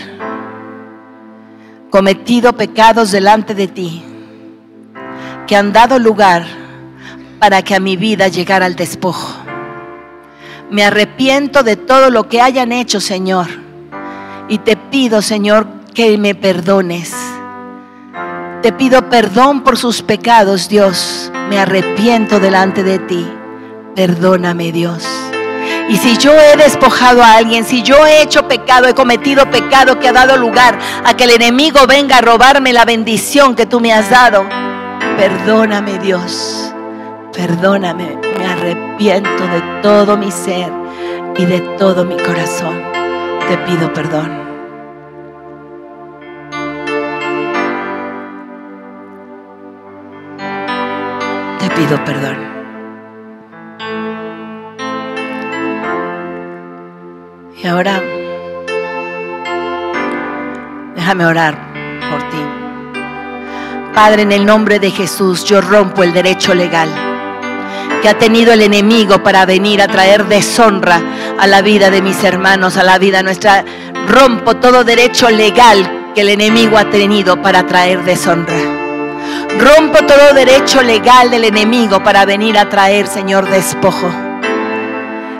cometido pecados delante de ti, que han dado lugar para que a mi vida llegara el despojo. Me arrepiento de todo lo que hayan hecho, Señor, y te pido, Señor, que me perdones. Te pido perdón por sus pecados, Dios. Me arrepiento delante de ti. Perdóname, Dios. Y si yo he despojado a alguien, si yo he hecho pecado, he cometido pecado que ha dado lugar a que el enemigo venga a robarme la bendición que tú me has dado, perdóname, Dios. Perdóname, me arrepiento de todo mi ser y de todo mi corazón. Te pido perdón. Te pido perdón. Y ahora, déjame orar por ti. Padre, en el nombre de Jesús, yo rompo el derecho legal que ha tenido el enemigo para venir a traer deshonra a la vida de mis hermanos, a la vida nuestra. Rompo todo derecho legal que el enemigo ha tenido para traer deshonra. Rompo todo derecho legal del enemigo para venir a traer, Señor, despojo.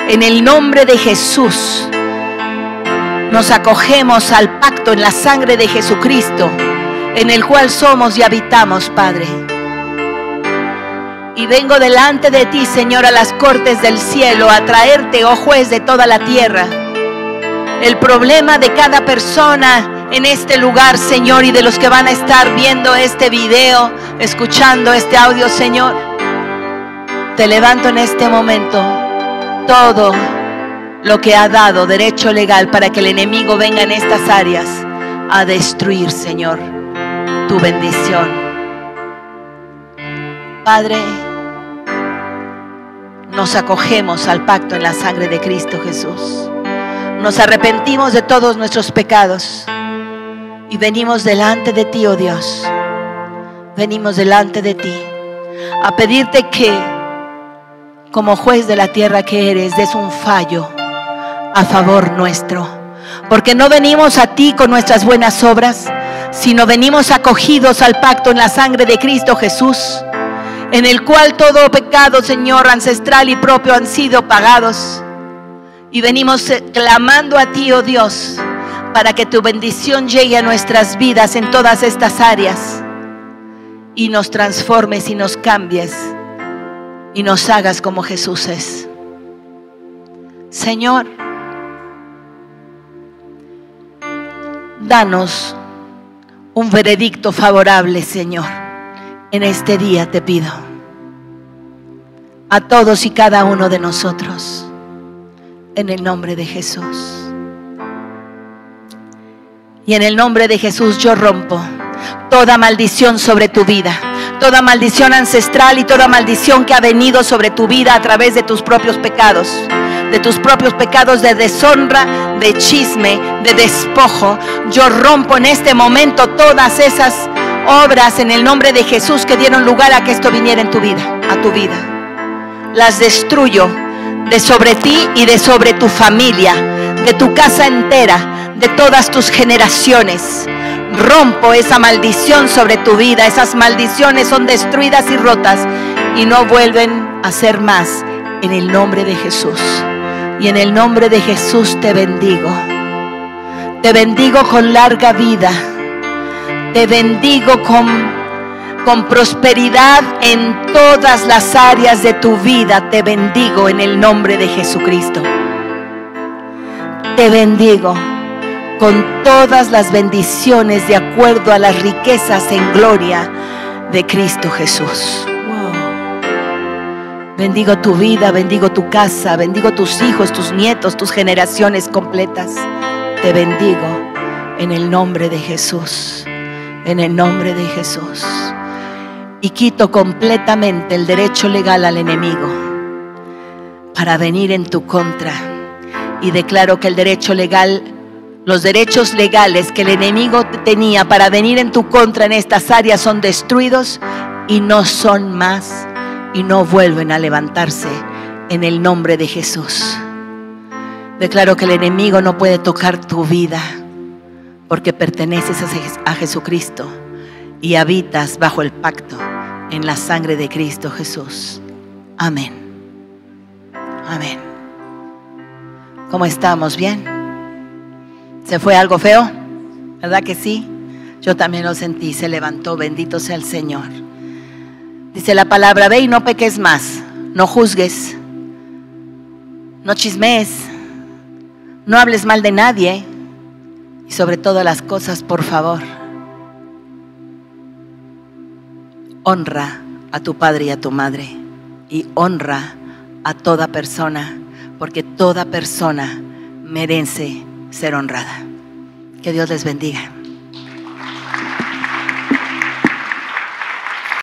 En el nombre de Jesús, nos acogemos al pacto en la sangre de Jesucristo, en el cual somos y habitamos, Padre. Y vengo delante de ti, Señor, a las cortes del cielo, a traerte, oh juez de toda la tierra, el problema de cada persona en este lugar, Señor, y de los que van a estar viendo este video, escuchando este audio, Señor. Te levanto en este momento todo lo que ha dado derecho legal para que el enemigo venga en estas áreas a destruir, Señor, tu bendición. Padre, nos acogemos al pacto en la sangre de Cristo Jesús. Nos arrepentimos de todos nuestros pecados y venimos delante de ti, oh Dios. Venimos delante de ti a pedirte que, como juez de la tierra que eres, des un fallo a favor nuestro. Porque no venimos a ti con nuestras buenas obras, sino venimos acogidos al pacto en la sangre de Cristo Jesús, en el cual todo pecado, Señor, ancestral y propio han sido pagados. Y venimos clamando a ti, oh Dios, para que tu bendición llegue a nuestras vidas en todas estas áreas y nos transformes y nos cambies y nos hagas como Jesús es. Señor, danos un veredicto favorable, Señor, en este día te pido, a todos y cada uno de nosotros, en el nombre de Jesús. Y en el nombre de Jesús yo rompo toda maldición sobre tu vida, toda maldición ancestral y toda maldición que ha venido sobre tu vida a través de tus propios pecados, de deshonra, de chisme, de despojo. Yo rompo en este momento todas esas obras en el nombre de Jesús que dieron lugar a que esto viniera en tu vida, a tu vida. Las destruyo de sobre ti y de sobre tu familia, de tu casa entera, de todas tus generaciones. Rompo esa maldición sobre tu vida. Esas maldiciones son destruidas y rotas y no vuelven a ser más, en el nombre de Jesús. Y en el nombre de Jesús te bendigo. Te bendigo con larga vida. Te bendigo con prosperidad en todas las áreas de tu vida. Te bendigo en el nombre de Jesucristo. Te bendigo con todas las bendiciones de acuerdo a las riquezas en gloria de Cristo Jesús. Bendigo tu vida, bendigo tu casa, bendigo tus hijos, tus nietos, tus generaciones completas. Te bendigo en el nombre de Jesús, en el nombre de Jesús. Y quito completamente el derecho legal al enemigo para venir en tu contra. Y declaro que el derecho legal, los derechos legales que el enemigo tenía para venir en tu contra en estas áreas son destruidos y no son más y no vuelven a levantarse en el nombre de Jesús. Declaro que el enemigo no puede tocar tu vida porque perteneces a Jesucristo y habitas bajo el pacto en la sangre de Cristo Jesús. Amén. Amén. ¿Cómo estamos? ¿Bien? ¿Se fue algo feo? ¿Verdad que sí? Yo también lo sentí, se levantó, bendito sea el Señor. Dice la palabra, ve y no peques más, no juzgues, no chismees, no hables mal de nadie y sobre todas las cosas, por favor, honra a tu padre y a tu madre y honra a toda persona, porque toda persona merece ser honrada. Que Dios les bendiga.